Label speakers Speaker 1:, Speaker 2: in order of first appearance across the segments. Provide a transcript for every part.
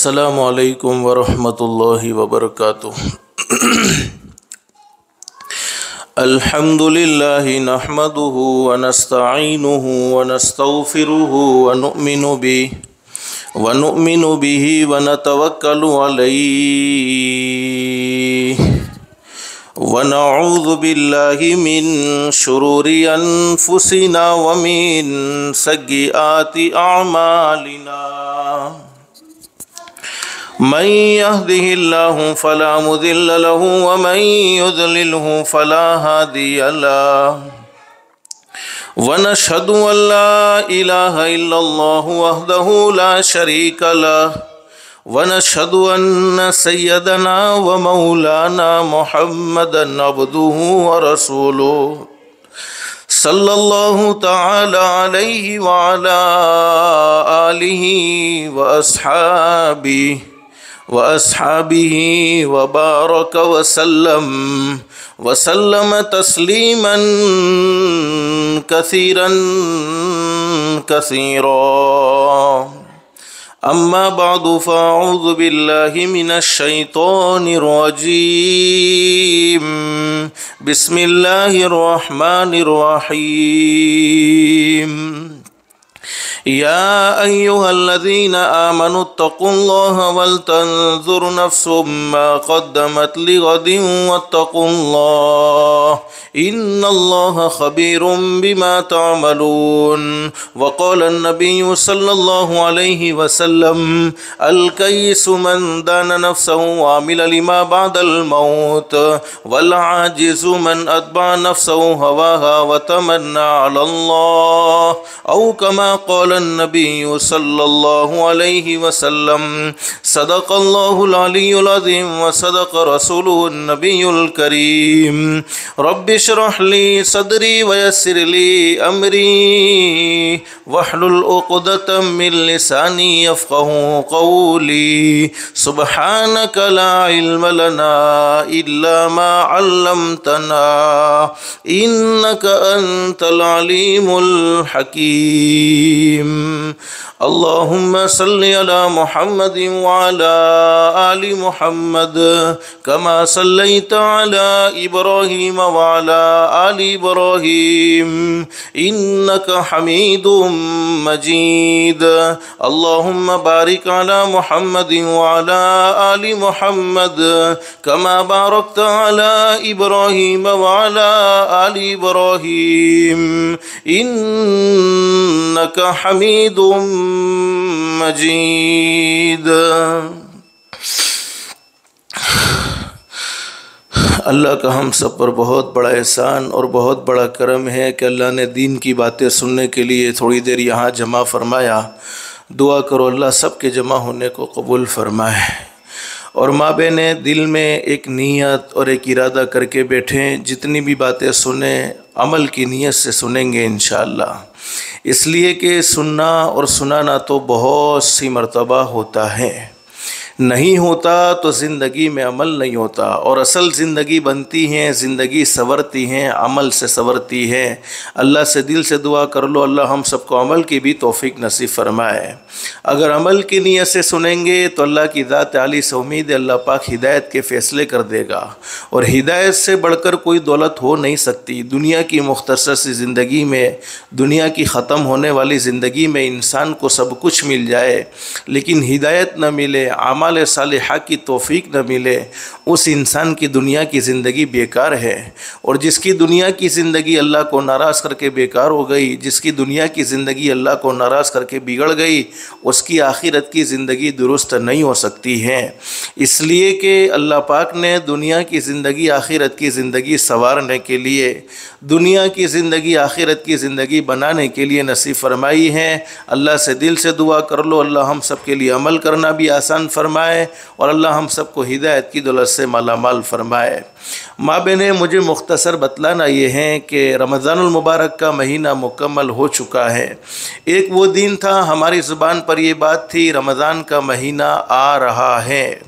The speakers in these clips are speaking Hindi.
Speaker 1: अस्सलामु अलैकुम वरहमतुल्लाहि वबरकातुह। अल्हम्दुलिल्लाहि नहमदुहु व नस्तईनुहु व नस्तगफिरुहु व नुमिनु बिही व नतवक्कलु अलैहि व नऊज़ु बिल्लाहि मिन शुरूरि अनफुसिना व मिन सय्यिआति अअमालिना। मन यहदिहिल्लाहु फला मुदिल्ल लहु व मन युद्लिलहु फला हादिय लहु व नशहदु अल्ला इलाहा इल्लल्लाहु वहदहु ला शरीका लहु व नशहदु अन्न सय्यदना व मौलाना मुहम्मदन अब्दुहु व रसूलुहु सल्लल्लाहु तआला अलैहि व अला आलिहि व अस्हाबिही व बारक वसल्लम तस्लीमन कसीरन कसीरा। अम्मा बादु फ़अऊज़ु बिल्लाहि मिनश शैतानिर रजीम। बिस्मिल्लाहिर रहमानिर रहीम। या अय्युहल्लज़ीना आमनुत्तक़ुल्लाह वलतंज़ुर नफ्सुम मा क़द्दमत लिग़दिन वत्तक़ुल्लाह इन्नल्लाह ख़बीरुम बिमा तअमलून। वक़ाल अन्नबिय्यु सल्लल्लाहु अलैहि वसल्लम अल-कय्यिसु मन दाना नफ्सहु व अमिल लिमा बअदल मौत वल आजिज़ु मन अत्बअ नफ्सहु हवाहा व तमन्ना अलल्लाह औ कमा क़ाल अन्नबिय्यु सल्लल्लाहु अलैहि वसल्लम। सदक़ल्लाहुल अलियुल अज़ीम व सदक़ रसूलुहुन नबियुल करीम। रब्बि इश्रह ली सदरी व यस्सिर ली अमरी वहलुल उक़दतम मिन लिसानी यफ़क़हू क़ौली। सुब्हानक ला इल्म लना इल्ला मा अल्लमतना इन्नक अंतल अलीमुल हकीम। अल्लाहुम्मा सल्लि अला मुहम्मदिन व अला आलि मुहम्मद कमा सल्लैता अला इब्राहीम व अला आलि इब्राहीम इन्नका हमीदुम मजीद। अल्लाहुम्मा बारिक अला मुहम्मदिन व अला आलि मुहम्मद कमा बारकता अला इब्राहीम व अला आलि इब्राहीम इन्नका हमीदुम मजीद। अल्लाह का हम सब पर बहुत बड़ा एहसान और बहुत बड़ा करम है कि अल्लाह ने दीन की बातें सुनने के लिए थोड़ी देर यहाँ जमा फरमाया। दुआ करो अल्लाह सब के जमा होने को कबूल फरमाए और माबेने दिल में एक नीयत और एक इरादा करके बैठें। जितनी भी बातें सुने अमल की नीयत से सुनेंगे इंशाअल्लाह। इसलिए कि सुनना और सुनाना तो बहुत सी मर्तबा होता है, नहीं होता तो ज़िंदगी में अमल नहीं होता। और असल ज़िंदगी बनती है, ज़िंदगी संवरती है, अमल से संवरती है। अल्लाह से दिल से दुआ कर लो अल्लाह हम सबको अमल की भी तौफीक नसीब फरमाए। अगर अमल की नीयत से सुनेंगे तो अल्लाह की ज़ात आली से उम्मीद है अल्लाह पाक हिदायत के फ़ैसले कर देगा। और हिदायत से बढ़कर कोई दौलत हो नहीं सकती। दुनिया की मुख्तसर सी ज़िंदगी में, दुनिया की ख़त्म होने वाली ज़िंदगी में इंसान को सब कुछ मिल जाए लेकिन हिदायत न मिले, आमाल सालिहा की तौफीक न मिले, उस इंसान की दुनिया की ज़िंदगी बेकार है। और जिसकी दुनिया की ज़िंदगी अल्लाह को नाराज़ करके बेकार हो गई, जिसकी दुनिया की ज़िंदगी अल्लाह को नाराज़ करके बिगड़ गई, उसकी आखिरत की ज़िंदगी दुरुस्त नहीं हो सकती है। इसलिए कि अल्लाह पाक ने दुनिया की ज़िंदगी आखिरत की ज़िंदगी संवारने के लिए, दुनिया की ज़िंदगी आखिरत की ज़िंदगी बनाने के लिए नसीब फरमाई है। अल्लाह से दिल से दुआ कर लो अल्लाह हम सब के लिए अमल करना भी आसान फरमाए और अल्लाह हम सबको हिदायत की दौलत से मालामाल फरमाए। माँ बहनें, मुझे मुख्तसर बतलाना ये है कि रमज़ानुल मुबारक का महीना मुकम्मल हो चुका है। एक वो दिन था हमारी ज़ुबान पर ये बात थी रमज़ान का महीना आ रहा है,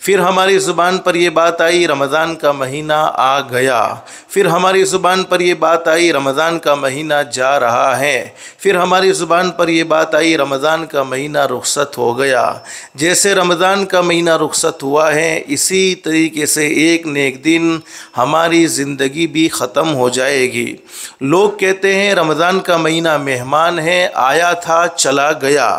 Speaker 1: फिर हमारी ज़ुबान पर ये बात आई रमज़ान का महीना आ गया, फिर हमारी ज़ुबान पर ये बात आई रमज़ान का महीना जा रहा है, फिर हमारी ज़ुबान पर ये बात आई रमज़ान का महीना रुखसत हो गया। जैसे रमज़ान का महीना रुखसत हुआ है, इसी तरीके से एक न एक दिन हमारी ज़िंदगी भी ख़त्म हो जाएगी। लोग कहते हैं रमज़ान का महीना मेहमान है, आया था चला गया।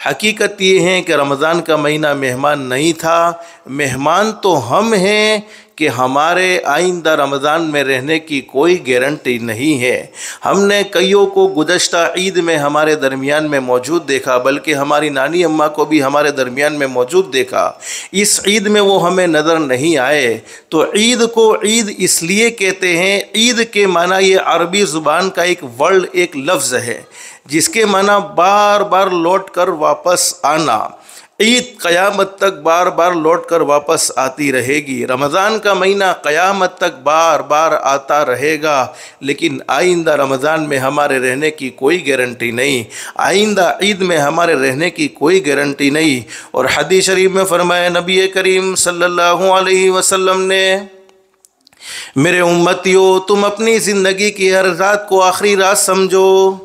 Speaker 1: हकीकत ये है कि रमज़ान का महीना मेहमान नहीं था, मेहमान तो हम हैं कि हमारे आइंदा रमज़ान में रहने की कोई गारंटी नहीं है। हमने कईयों को गुज़श्ता ईद में हमारे दरमियान में मौजूद देखा, बल्कि हमारी नानी अम्मा को भी हमारे दरमियान में मौजूद देखा। इस ईद में वो हमें नज़र नहीं आए। तो ईद को ईद इसलिए कहते हैं, ईद के माना ये अरबी ज़ुबान का एक वर्ड, एक लफ्ज़ है जिसके माना बार बार लौट कर वापस आना। ईद क़यामत तक बार बार लौट कर वापस आती रहेगी। रमज़ान का महीना क़यामत तक बार बार आता रहेगा, लेकिन आइंदा रमज़ान में हमारे रहने की कोई गारंटी नहीं, आइंदा ईद में हमारे रहने की कोई गारंटी नहीं। और हदीस शरीफ में फरमाया नबी करीम सल्लल्लाहु अलैहि वसल्लम ने, मेरे उम्मतियों, तुम अपनी ज़िंदगी की हर रात को आखिरी रात समझो,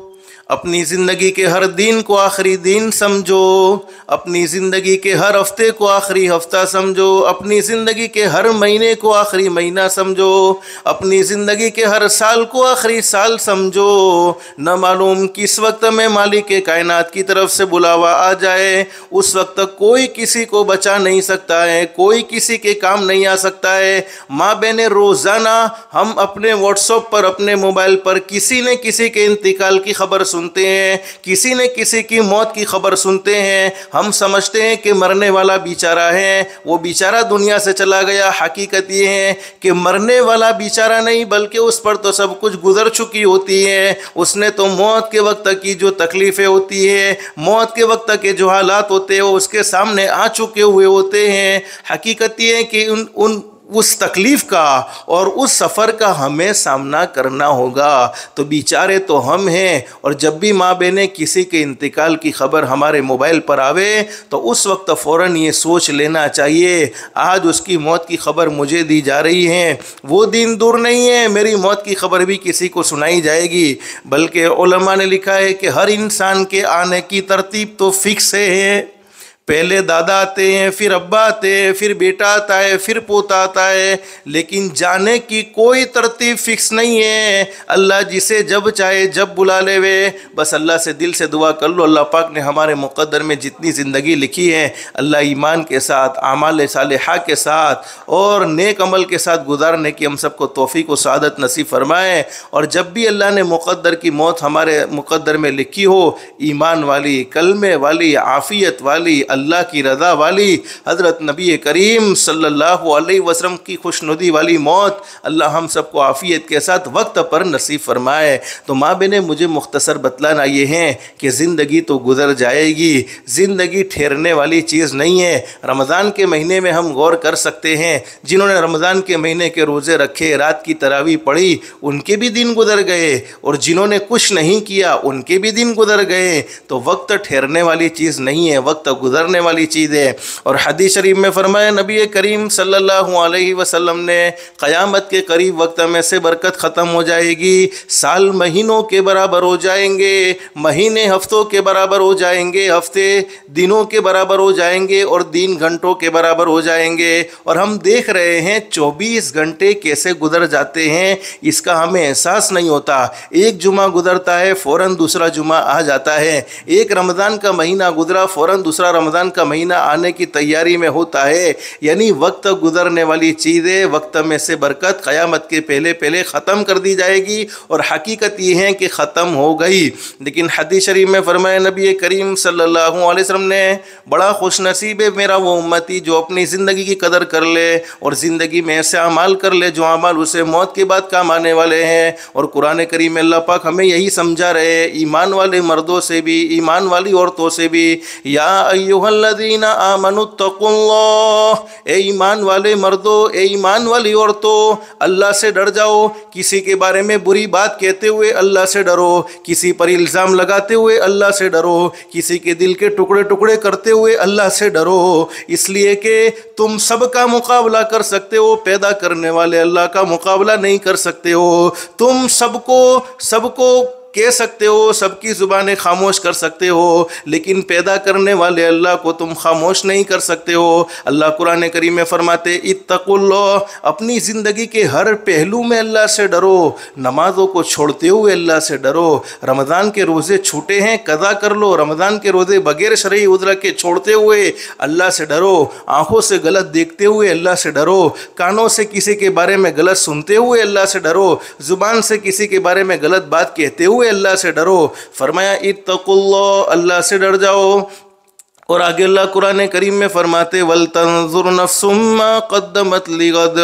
Speaker 1: अपनी ज़िंदगी के हर दिन को आखिरी दिन समझो, अपनी ज़िंदगी के हर हफ्ते को आखिरी हफ्ता समझो, अपनी ज़िंदगी के हर महीने को आखिरी महीना समझो, अपनी ज़िंदगी के हर साल को आखिरी साल समझो। न मालूम किस वक्त में मालिक के कायनात की तरफ से बुलावा आ जाए, उस वक्त तक कोई किसी को बचा नहीं सकता है, कोई किसी के काम नहीं आ सकता है। माँ बहने, रोज़ाना हम अपने व्हाट्सएप पर, अपने मोबाइल पर किसी न किसी के इंतकाल की खबर सुनते हैं, किसी न किसी की मौत की खबर सुनते हैं। हम समझते हैं कि मरने वाला बेचारा है, वो बेचारा दुनिया से चला गया। हकीकत ये है कि मरने वाला बेचारा नहीं, बल्कि उस पर तो सब कुछ गुजर चुकी होती है। उसने तो मौत के वक्त की जो तकलीफ़ें होती है, मौत के वक्त के जो हालात होते हैं, वो उसके सामने आ चुके हुए होते हैं। हकीकत ये है कि उस तकलीफ़ का और उस सफ़र का हमें सामना करना होगा। तो बेचारे तो हम हैं। और जब भी माँ बहनें किसी के इंतकाल की ख़बर हमारे मोबाइल पर आवे, तो उस वक्त फ़ौरन ये सोच लेना चाहिए, आज उसकी मौत की ख़बर मुझे दी जा रही है, वो दिन दूर नहीं है मेरी मौत की ख़बर भी किसी को सुनाई जाएगी। बल्कि उलमा ने लिखा है कि हर इंसान के आने की तरतीब तो फिक्स है। पहले दादा आते हैं, फिर अब्बा आते हैं, फिर बेटा आता है, फिर पोता आता है, लेकिन जाने की कोई तरतीब फिक्स नहीं है। अल्लाह जिसे जब चाहे जब बुला ले वे। बस अल्लाह से दिल से दुआ कर लो, अल्लाह पाक ने हमारे मुक़द्दर में जितनी ज़िंदगी लिखी है, अल्लाह ईमान के साथ, आमाल सालिहा के साथ और नेक अमल के साथ गुजारने की हम सबको तौफ़ीक़ व सआदत नसीब फरमाए। और जब भी अल्लाह ने मुक़द्दर की मौत हमारे मुक़द्दर में लिखी हो, ईमान वाली, कलमे वाली, आफ़ियत वाली, अल्लाह की रज़ा वाली, हज़रत नबी करीम सल्लल्लाहु अलैहि वसल्लम की खुशनुदी वाली मौत अल्लाह हम सबको आफ़ियत के साथ वक्त पर नसीब फरमाए। तो माँ बहनें, मुझे मुख्तसर बतलाना ये है कि ज़िंदगी तो गुज़र जाएगी, ज़िंदगी ठहरने वाली चीज़ नहीं है। रमज़ान के महीने में हम गौर कर सकते हैं, जिन्होंने रमज़ान के महीने के रोज़े रखे, रात की तरावी पढ़ी, उनके भी दिन गुज़र गए, और जिन्होंने कुछ नहीं किया उनके भी दिन गुज़र गए। तो वक्त ठहरने वाली चीज़ नहीं है, वक्त गुज़रने वाली चीज़ है। और हदीस शरीफ में फरमाया नबी करीम सल्लल्लाहु अलैहि वसल्लम ने, क़यामत के करीब वक्त में से बरकत ख़त्म हो जाएगी, साल महीनों के बराबर हो जाएंगे, महीने हफ्तों के बराबर हो जाएंगे, हफ्ते दिनों के बराबर हो जाएंगे, और दिन घंटों के बराबर हो जाएंगे। और हम देख रहे हैं 24 घंटे कैसे गुजर जाते हैं, इसका हमें एहसास नहीं होता। एक जुमा गुजरता है, फ़ौरन दूसरा जुमा आ जाता है। एक रमज़ान का महीना गुजरा, फ़ौरन दूसरा रमज़ान का महीना आने की तैयारी में होता है। यानी वक्त गुजरने वाली चीज़ें, वक्त में से बरकत क़यामत के पहले पहले ख़त्म कर दी जाएगी। और हकीकत ये है कि ख़त्म हो गई। लेकिन हदीस शरीफ में फरमाया नबी करीम सल्लल्लाहु अलैहि वसल्लम ने, बड़ा खुशनसीब है मेरा वो उम्मती जो अपनी ज़िंदगी की कदर कर ले और ज़िंदगी में ऐसे अमाल कर ले जो अमाल उसे मौत के बाद काम आने वाले हैं। और कुरान करीम में अल्लाह पाक हमें यही समझा रहे, ईमान वाले मर्दों से भी, ईमान वाली औरतों से भी, या अय्युहल्लज़ीना आमनुत्तकुल्लाह, ए ईमान वाले मर्दों, ए ईमान वाली औरतों, अल्लाह से डर जाओ। किसी के बारे में बुरी बात कहते हुए अल्लाह से डरो, किसी पर इल्ज़ाम लगाते हुए अल्लाह से डरो, किसी के दिल के टुकड़े टुकड़े करते हुए अल्लाह से डरो, इसलिए कि तुम सबका मुकाबला कर सकते हो, पैदा करने वाले अल्लाह का मुकाबला नहीं कर सकते हो। तुम सबको कह सकते हो, सबकी ज़ुबानें खामोश कर सकते हो, लेकिन पैदा करने वाले अल्लाह को तुम खामोश नहीं कर सकते हो। अल्लाह कुरान करीम में फरमाते इत्तकुल्लाह, अपनी ज़िंदगी के हर पहलू में अल्लाह से डरो। नमाज़ों को छोड़ते हुए अल्लाह से डरो। रमज़ान के रोज़े छूटे हैं, कज़ा कर लो। रमज़ान के रोज़े बगैर शरई उज़्र के छोड़ते हुए अल्लाह से डरो। आँखों से गलत देखते हुए अल्लाह से डरो। कानों से किसी के बारे में गलत सुनते हुए अल्लाह से डरो। ज़ुबान से किसी के बारे में गलत बात कहते हुए अल्लाह से डरो। फरमाया इत्तकुल्लाह, अल्लाह से डर जाओ। और आगे अल्लाह कुरान करीम में फरमाते वल तंजुर नफ्सुम मा क़द्दमत लिगद,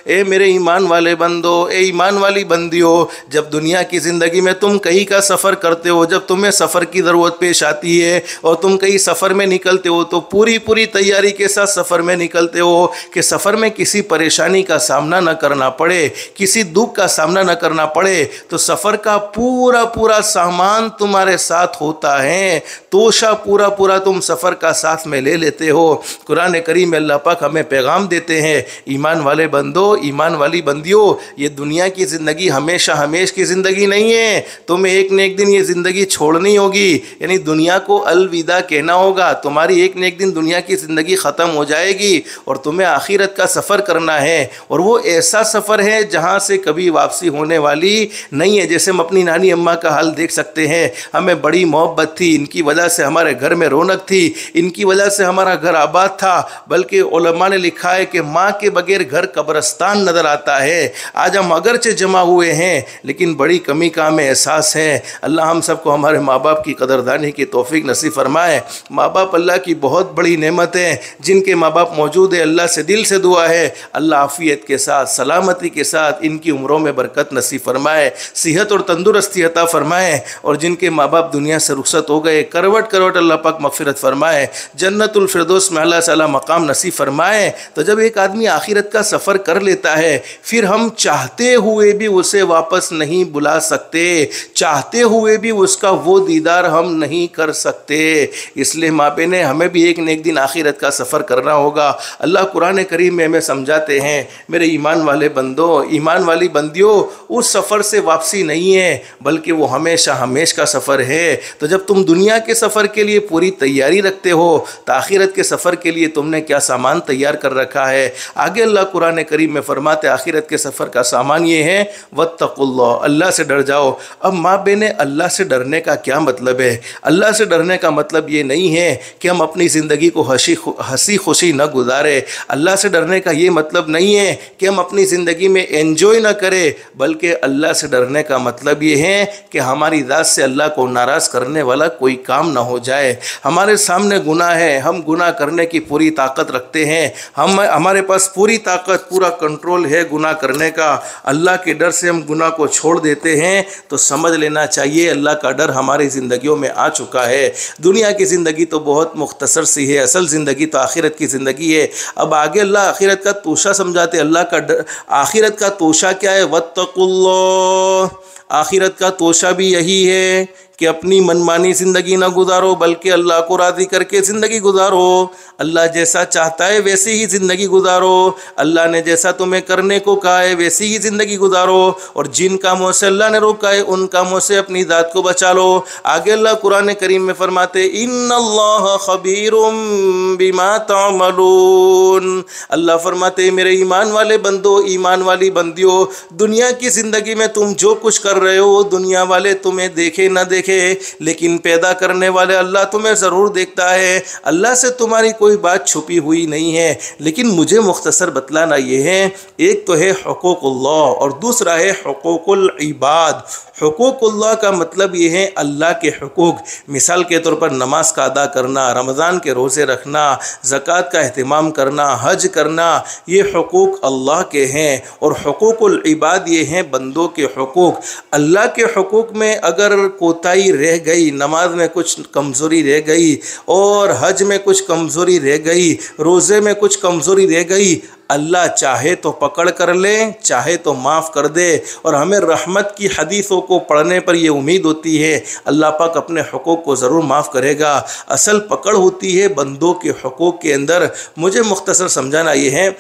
Speaker 1: ए मेरे ईमान वाले बंदो, ए ईमान वाली बंदियों, जब दुनिया की ज़िंदगी में तुम कहीं का सफ़र करते हो, जब तुम्हें सफ़र की ज़रूरत पेश आती है और तुम कहीं सफ़र में निकलते हो तो पूरी तैयारी के साथ सफ़र में निकलते हो कि सफ़र में किसी परेशानी का सामना न करना पड़े, किसी दुख का सामना न करना पड़े। तो सफ़र का पूरा सामान तुम्हारे साथ होता है, तोशा पूरा तुम सफ़र का साथ में ले लेते हो। कुरान करीम में अल्लाह पाक हमें पैगाम देते हैं, ईमान वाले बंदो, ईमान वाली बंदियों, ये दुनिया की ज़िंदगी हमेशा की ज़िंदगी नहीं है। तुम्हें एक न एक दिन ये ज़िंदगी छोड़नी होगी, यानी दुनिया को अलविदा कहना होगा। तुम्हारी एक न एक दिन दुनिया की ज़िंदगी ख़त्म हो जाएगी और तुम्हें आखिरत का सफ़र करना है। और वो ऐसा सफ़र है जहाँ से कभी वापसी होने वाली नहीं है। जैसे हम अपनी नानी अम्मा का हाल देख सकते हैं, हमें बड़ी मोहब्बत थी, इनकी वजह से हमारे घर में रौनक थी, इनकी वजह से हमारा घर आबाद था। बल्कि उलमा ने लिखा है कि माँ के बगैर घर कब्रस्तान नज़र आता है। आज हम अगरचे जमा हुए हैं लेकिन बड़ी कमी का हमें एहसास है। अल्लाह हम सबको हमारे माँ बाप की कदरदानी की तौफीक नसीब फरमाए। माँ बाप अल्लाह की बहुत बड़ी नेमत है। जिनके माँ बाप मौजूद है, अल्लाह से दिल से दुआ है अल्लाह आफ़ियत के साथ, सलामती के साथ इनकी उम्रों में बरकत नसीब फरमाए, सेहत और तंदुरुस्ती अता फरमाए। और जिनके माँ बाप दुनिया से रुखसत हो गए, करवट अल्लाह पाक मग़फ़िरत फरमाए, जन्नतुल फिरदौस में अल्लाह ताला मकाम नसीब फरमाए। तो जब एक आदमी आखिरत का सफ़र कर लेता है, फिर हम चाहते हुए भी उसे वापस नहीं बुला सकते, चाहते हुए भी उसका वो दीदार हम नहीं कर सकते। इसलिए माँ बहने, हमें भी एक न एक दिन आखिरत का सफ़र करना होगा। अल्लाह कुरान करीम में हमें समझाते हैं, मेरे ईमान वाले बंदों, ईमान वाली बंदियों, उस सफ़र से वापसी नहीं है बल्कि वो हमेशा का सफ़र है। तो जब तुम दुनिया के सफ़र के लिए पूरी तैयारी रखते हो तो आखिरत के सफ़र के लिए तुमने क्या सामान तैयार कर रखा है। आगे अल्लाह कुरान करीम में फरमाते आखिरत के सफ़र का सामान ये है वत्तकुल्लाह, अल्लाह से डर जाओ। अब माँ बहने, अल्लाह से डरने का क्या मतलब है? अल्लाह से डरने का मतलब ये नहीं है कि हम अपनी ज़िंदगी को हंसी खुशी न गुजारे। अल्लाह से डरने का ये मतलब नहीं है कि हम अपनी ज़िंदगी में एंजॉय न करें, बल्कि अल्लाह से डरने का मतलब ये है कि हमारी ज़ात से अल्लाह को नाराज़ करने वाला कोई काम ना हो जाए। हमारे सामने गुनाह है, हम गुनाह करने की पूरी ताकत रखते हैं, हमारे पास पूरी ताकत, पूरा कंट्रोल है गुनाह करने का। अल्लाह के डर से हम गुनाह को छोड़ देते हैं तो समझ लेना चाहिए अल्लाह का डर हमारी ज़िंदगियों में आ चुका है। दुनिया की ज़िंदगी तो बहुत मुख्तसर सी है, असल ज़िंदगी तो आखिरत की ज़िंदगी है। अब आगे अल्लाह आखिरत का तोशा समझाते। अल्लाह का डर, आखिरत का तोशा क्या है? वत्तकुल्लाह, आखिरत का तोशा भी यही है कि अपनी मनमानी ज़िंदगी ना गुजारो बल्कि अल्लाह को राज़ी करके ज़िंदगी गुजारो। अल्लाह जैसा चाहता है वैसी ही ज़िंदगी गुजारो। अल्लाह ने जैसा तुम्हें करने को कहा है वैसी ही ज़िंदगी गुजारो। और जिन कामों से अल्लाह ने रोका है उन कामों से अपनी ज़ात को बचा लो। आगे अल्लाह कुरान करीम में फरमाते इन्नल्लाह खबीरुम बिमा तामलून। अल्लाह फरमाते मेरे ईमान वाले बंदो, ईमान वाली बंदियों, दुनिया की ज़िंदगी में तुम जो कुछ कर रहे हो दुनिया वाले तुम्हें देखे ना देखे, लेकिन पैदा करने वाले अल्लाह तुम्हें ज़रूर देखता है। अल्लाह से तुम्हारी कोई बात छुपी हुई नहीं है। लेकिन मुझे मुख्तसर बतलाना ये है, एक तो है हुकूकुल्लाह और दूसरा है हुकूकुल इबाद। हुकूकुल्लाह का मतलब ये है अल्लाह के हुकूक। मिसाल के तौर पर नमाज का अदा करना, रमज़ान के रोज़े रखना, ज़कात का अहतमाम करना, हज करना, ये हुकूक अल्लाह के हैं। और हुकूकुल इबाद ये हैं बंदों के हुकूक। अल्लाह के हुकूक में अगर कोताही रह गई, नमाज में कुछ कमज़ोरी रह गई और हज में कुछ कमज़ोरी रह गई, रोज़े में कुछ कमज़ोरी रह गई, अल्लाह चाहे तो पकड़ कर ले, चाहे तो माफ़ कर दे। और हमें रहमत की हदीसों को पढ़ने पर यह उम्मीद होती है अल्लाह पाक अपने हुकूक को ज़रूर माफ़ करेगा। असल पकड़ होती है बंदों के हुकूक के अंदर। मुझे मुख्तसर समझाना ये है,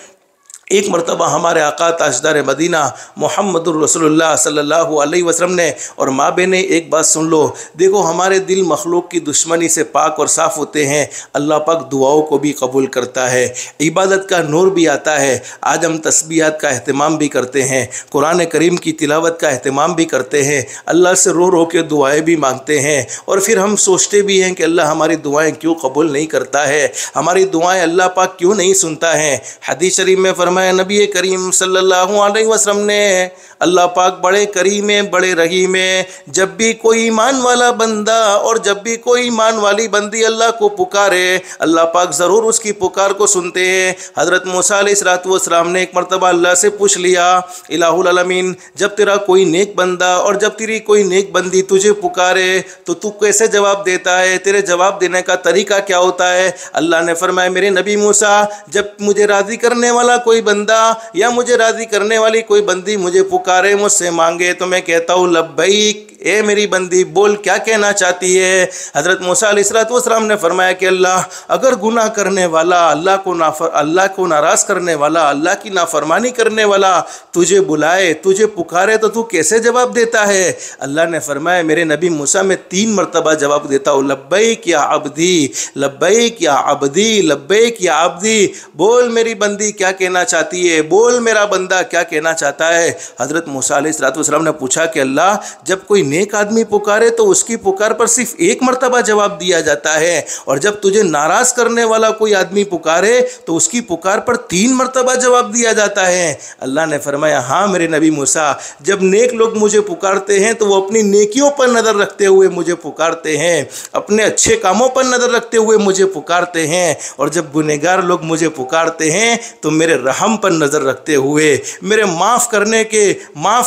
Speaker 1: एक मरतबा हमारे आका ताजदार मदीना मुहम्मदुर रसूलुल्लाह सल्लल्लाहु अलैहि वसल्लम ने, और माँ बहने एक बात सुन लो, देखो हमारे दिल मखलूक की दुश्मनी से पाक और साफ़ होते हैं। अल्लाह पाक दुआओं को भी कबूल करता है, इबादत का नूर भी आता है। आज हम तस्बीहात का अहतमाम भी करते हैं, कुरान करीम की तिलावत का अहतमाम भी करते हैं, अल्लाह से रो रो के दुआएँ भी मांगते हैं, और फिर हम सोचते भी हैं कि अल्लाह हमारी दुआएँ क्यों कबूल नहीं करता है, हमारी दुआएँ अल्लाह पाक क्यों नहीं सुनता है। हदीस शरीफ में फरमाया नबी करीम सल्लल्लाहु अलैहि वसल्लम ने, अल्लाह पाक बड़े करीम है, बड़े रहीम है। जब भी कोई ईमान वाला बंदा और जब भी कोई ईमान वाली बंदी अल्लाह को पुकारे, अल्लाह पाक ज़रूर उसकी पुकार को सुनते हैं। हज़रत मूसा अलैहिस्सलाम ने एक मरतबा अल्लाह से पूछ लिया, इलाहुल आलमीन, जब तेरा कोई नेक बंदा और जब तेरी कोई नेक बंदी तुझे पुकारे तो तू कैसे जवाब देता है, तेरे जवाब देने का तरीका क्या होता है? अल्लाह ने फरमाया, मेरे नबी मूसा, जब मुझे राज़ी करने वाला कोई बंदा या मुझे राज़ी करने वाली कोई बंदी मुझे पुकारे, मुझसे मांगे, तो मैं कहता हूँ लब्बैक, ए मेरी बंदी बोल क्या कहना चाहती है। हज़रत मूसा अलैहिस्सलाम ने फरमाया कि अल्लाह, अगर गुनाह करने वाला, अल्लाह को नाराज़ करने वाला, अल्लाह की नाफरमानी करने वाला तुझे बुलाए, तुझे पुकारे, तो तू कैसे जवाब देता है? अल्लाह ने फरमाया, मेरे नबी मूसा, मैं 3 मरतबा जवाब देता हूँ, लब्बैक या अब्दी, लब्बैक या अब्दी, लब्बैक या अब्दी। बोल मेरी बंदी क्या कहना चाहती है, बोल मेरा बंदा क्या कहना चाहता है। हज़रत मूसा अलैहिस्सलाम ने पूछा कि अल्लाह, जब कोई नेक आदमी पुकारे तो उसकी पुकार पर सिर्फ 1 मरतबा जवाब दिया जाता है, और जब तुझे नाराज़ करने वाला कोई आदमी पुकारे तो उसकी पुकार पर 3 मरतबा जवाब दिया जाता है। अल्लाह ने फरमाया, हाँ मेरे नबी मूसा, जब नेक लोग मुझे पुकारते हैं तो वो अपनी नेकियों पर नज़र रखते हुए मुझे पुकारते हैं, अपने अच्छे कामों पर नज़र रखते हुए मुझे पुकारते हैं, और जब गुनहगार लोग मुझे पुकारते हैं तो मेरे रहम पर नज़र रखते हुए, मेरे माफ़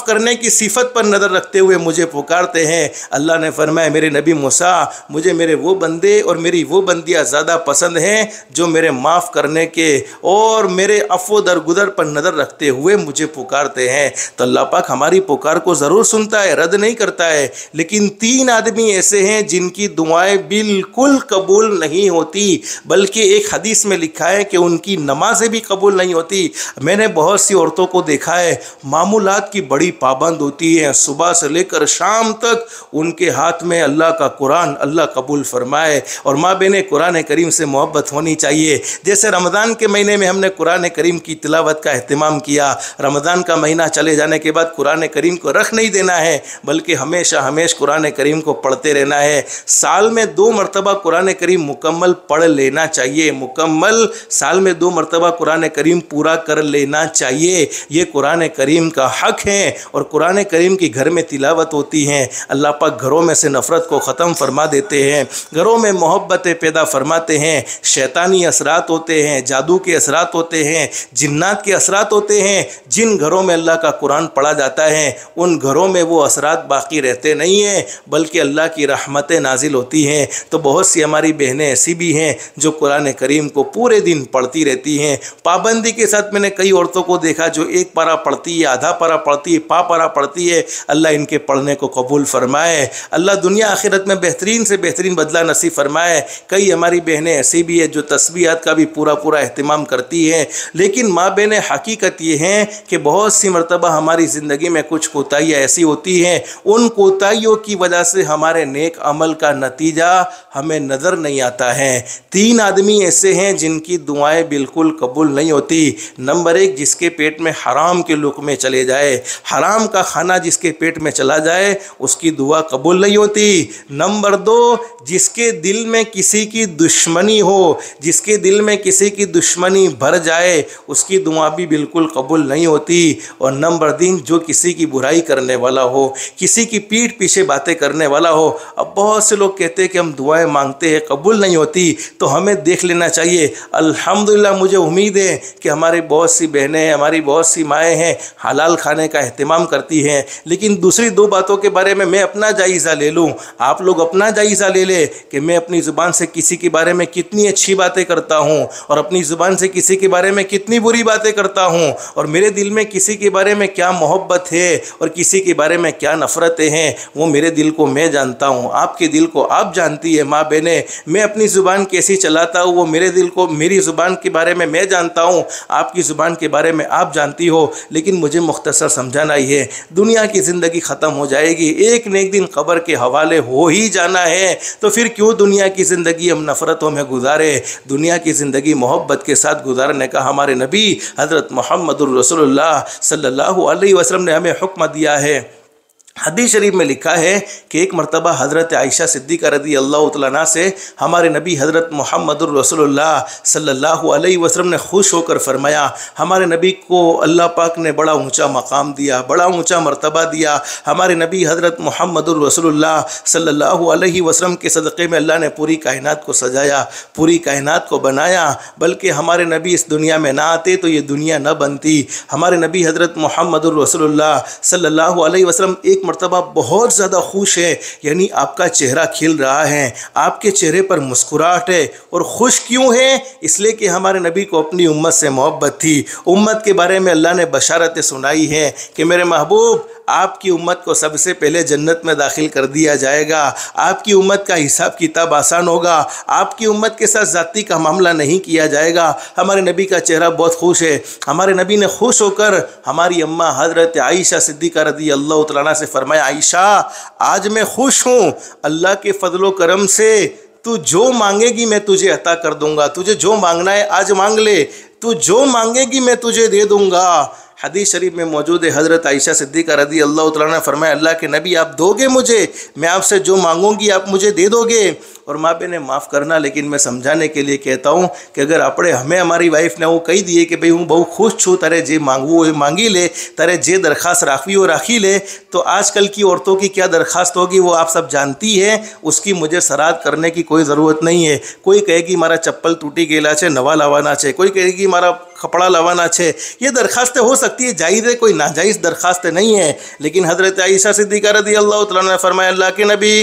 Speaker 1: करने की सिफत पर नज़र रखते हुए मुझे पुकारते हैं। अल्लाह ने फरमाया, मेरे नबी मूसा, मुझे मेरे वो बंदे और मेरी वो बंदियाँ ज़्यादा पसंद हैं जो मेरे माफ़ करने के और मेरे अफ़्व दरगुदर पर नज़र रखते हुए मुझे पुकारते हैं। तो अल्लाह पाक हमारी पुकार को ज़रूर सुनता है, रद्द नहीं करता है। लेकिन 3 आदमी ऐसे हैं जिनकी दुआएं बिल्कुल कबूल नहीं होती, बल्कि एक हदीस में लिखा है कि उनकी नमाज़ें भी कबूल नहीं होती। मैंने बहुत सी औरतों को देखा है, मामूलात की बड़ी पाबंद होती हैं, सुबह से लेकर शाम तक उनके हाथ में अल्लाह का कुरान, अल्लाह कबूल फरमाए। और माँ बहने, कुरान करीम से मोहब्बत होनी चाहिए। जैसे रमज़ान के महीने में हमने कुरान करीम की तिलावत का अहतमाम किया, रमज़ान का महीना चले जाने के बाद कुरान करीम को रख नहीं देना है, बल्कि हमेशा कुरान करीम को पढ़ते रहना है। साल में 2 मरतबा कुरान करीम मुकम्मल पढ़ लेना चाहिए, मुकम्मल साल में 2 मरतबा कुरान करीम पूरा कर लेना चाहिए। ये कुरान करीम का हक है, और कुरान करीम की घर में तिलावत होती हैं, अल्लाह पाक घरों में से नफ़रत को ख़त्म फरमा देते हैं, घरों में मोहब्बतें पैदा फरमाते हैं। शैतानी असरात होते हैं, जादू के असरात होते हैं, जिन्नात के असरात होते हैं। जिन घरों में अल्लाह का कुरान पढ़ा जाता है उन घरों में वो असरात बाकी रहते नहीं हैं, बल्कि अल्लाह की रहमतें नाजिल होती हैं। तो बहुत सी हमारी बहनें ऐसी भी हैं जो कुरान करीम को पूरे दिन पढ़ती रहती हैं, पाबंदी के साथ। मैंने कई औरतों को देखा जो 1 पारा पढ़ती है, आधा पारा पढ़ती है, पारा पढ़ती है। अल्लाह इनके पढ़ने को कबूल फरमाए, अल्लाह दुनिया आखिरत में बेहतरीन से बेहतरीन बदला नसीब फरमाए। कई हमारी बहनें ऐसी भी है जो तस्बीहात का भी पूरा अहतमाम करती हैं। लेकिन माँ बहनें, हकीकत ये हैं कि बहुत सी मरतबा हमारी ज़िंदगी में कुछ कोताहियाँ ऐसी होती हैं, उन कोताहियों की वजह से हमारे नेक अमल का नतीजा हमें नज़र नहीं आता है। 3 आदमी ऐसे हैं जिनकी दुआएं बिल्कुल कबूल नहीं होती। नंबर 1, जिसके पेट में हराम के लुक़मे चले जाए, हराम का खाना जिसके पेट में चला जाए, उसकी दुआ कबूल नहीं होती। नंबर 2, जिसके दिल में किसी की दुश्मनी हो, जिसके दिल में किसी की दुश्मनी भर जाए, उसकी दुआ भी बिल्कुल कबूल नहीं होती। और नंबर 3, जो किसी की बुराई करने वाला हो, किसी की पीठ पीछे बातें करने वाला हो। अब बहुत से लोग कहते हैं कि हम दुआएं मांगते हैं कबूल नहीं होती, तो हमें देख लेना चाहिए। अल्हम्दुलिल्लाह मुझे उम्मीद है कि हमारी बहुत सी बहनें हैं, हमारी बहुत सी माएँ हैं, हलाल खाने का अहतमाम करती हैं। लेकिन दूसरी 2 बातों के बारे में मैं अपना जायज़ा ले लूँ, आप लोग अपना जायज़ा ले ले कि मैं अपनी ज़ुबान से किसी के बारे में कितनी अच्छी बातें करता हूँ और अपनी ज़ुबान से किसी के बारे में कितनी बुरी बातें करता हूँ, और मेरे दिल में किसी के बारे में क्या मोहब्बत है और किसी के बारे में क्या नफ़रतें हैं, वो मेरे दिल को मैं जानता हूँ, आपके दिल को आप जानती है। माँ बहनें, मैं अपनी ज़ुबान कैसी चलाता हूँ वो मेरे दिल को, मेरी ज़ुबान के बारे में मैं जानता हूँ, आपकी ज़ुबान के बारे में आप जानती हो। लेकिन मुझे मुख्तसर समझाना ही है, दुनिया की ज़िंदगी ख़त्म हो जाएगी, एक न एक दिन क़ब्र के हवाले हो ही जाना है, तो फिर क्यों दुनिया की ज़िंदगी हम नफ़रतों में गुजारे। दुनिया की ज़िंदगी मोहब्बत के साथ गुजारने का हमारे नबी हज़रत मुहम्मदुर रसूलुल्लाह सल्लल्लाहु अलैहि वसल्लम ने हमें हुक्म दिया है। हदीस शरीफ में लिखा है कि एक मरतबा हज़रत आयशा सिद्दीक़ा रज़ी अल्लाह तआला अन्हा से हमारे नबी हज़रत मुहम्मदुर रसूलुल्लाह सल्लल्लाहु अलैहि वसल्लम ने खुश होकर फरमाया, हमारे नबी को अल्लाह पाक ने बड़ा ऊंचा मकाम दिया, बड़ा ऊंचा मरतबा दिया। हमारे नबी हज़रत मुहम्मदुर रसूलुल्लाह सल्लल्लाहु अलैहि वसल्लम के सदक़े में अल्लाह ने पूरी कायनात को सजाया, पूरी कायनात को बनाया। बल्कि हमारे नबी इस दुनिया में ना आते तो ये दुनिया न बनती। हमारे नबी हज़रत मुहम्मदुर रसूलुल्लाह सल्लल्लाहु अलैहि वसल्लम एक मरतबा बहुत ज़्यादा खुश है, यानी आपका चेहरा खिल रहा है, आपके चेहरे पर मुस्कुराहट है। और खुश क्यों है? इसलिए कि हमारे नबी को अपनी उम्मत से मोहब्बत थी। उम्मत के बारे में अल्लाह ने बशारतें सुनाई हैं कि मेरे महबूब, आपकी उम्मत को सबसे पहले जन्नत में दाखिल कर दिया जाएगा, आपकी उम्मत का हिसाब किताब आसान होगा, आपकी उम्मत के साथ ज़ाती का मामला नहीं किया जाएगा। हमारे नबी का चेहरा बहुत खुश है। हमारे नबी ने खुश होकर हमारी अम्मा हज़रत आयशा सिद्दीक़ा रज़ी अल्लाह तआला अन्हा से फरमाया, आयशा आज मैं खुश हूँ, अल्लाह के फजलो करम से तू जो मांगेगी मैं तुझे अता कर दूँगा। तुझे जो मांगना है आज मांग ले, तू जो मांगेगी मैं तुझे दे दूँगा। हदीस शरीफ में मौजूद है, हज़रत आयशा सिद्दीक़ा रज़ी अल्लाह तआला अन्हा ने फरमाया, अल्लाह के नबी आप दोगे मुझे, मैं आपसे जो मांगूंगी आप मुझे दे दोगे। और माँ बहने माफ़ करना, लेकिन मैं समझाने के लिए कहता हूँ कि अगर आपने हमें हमारी वाइफ ने वो कही दिए कि भाई हूँ बहु खुश छूँ, तारे जे मांगू मांगी ले, तारे जे दरख्वास्त राखवी हो राखी ले, तो आजकल की औरतों की क्या दरख्वास्त होगी वो आप सब जानती है। उसकी मुझे सराहत करने की कोई ज़रूरत नहीं है। कोई कहेगी मारा चप्पल टूटी गेला छे नवा लावाना छे, कोई कहेगी मारा कपड़ा लावाना छे। ये दरख्वास्तें हो सकती है, जायज़ है, कोई नाजायज़ दरख्वास्तें नहीं है। लेकिन हज़रत आयशा सिद्दीक़ा रज़ी अल्लाह तआला अन्हा ने फरमाया, अल्लाह के नबी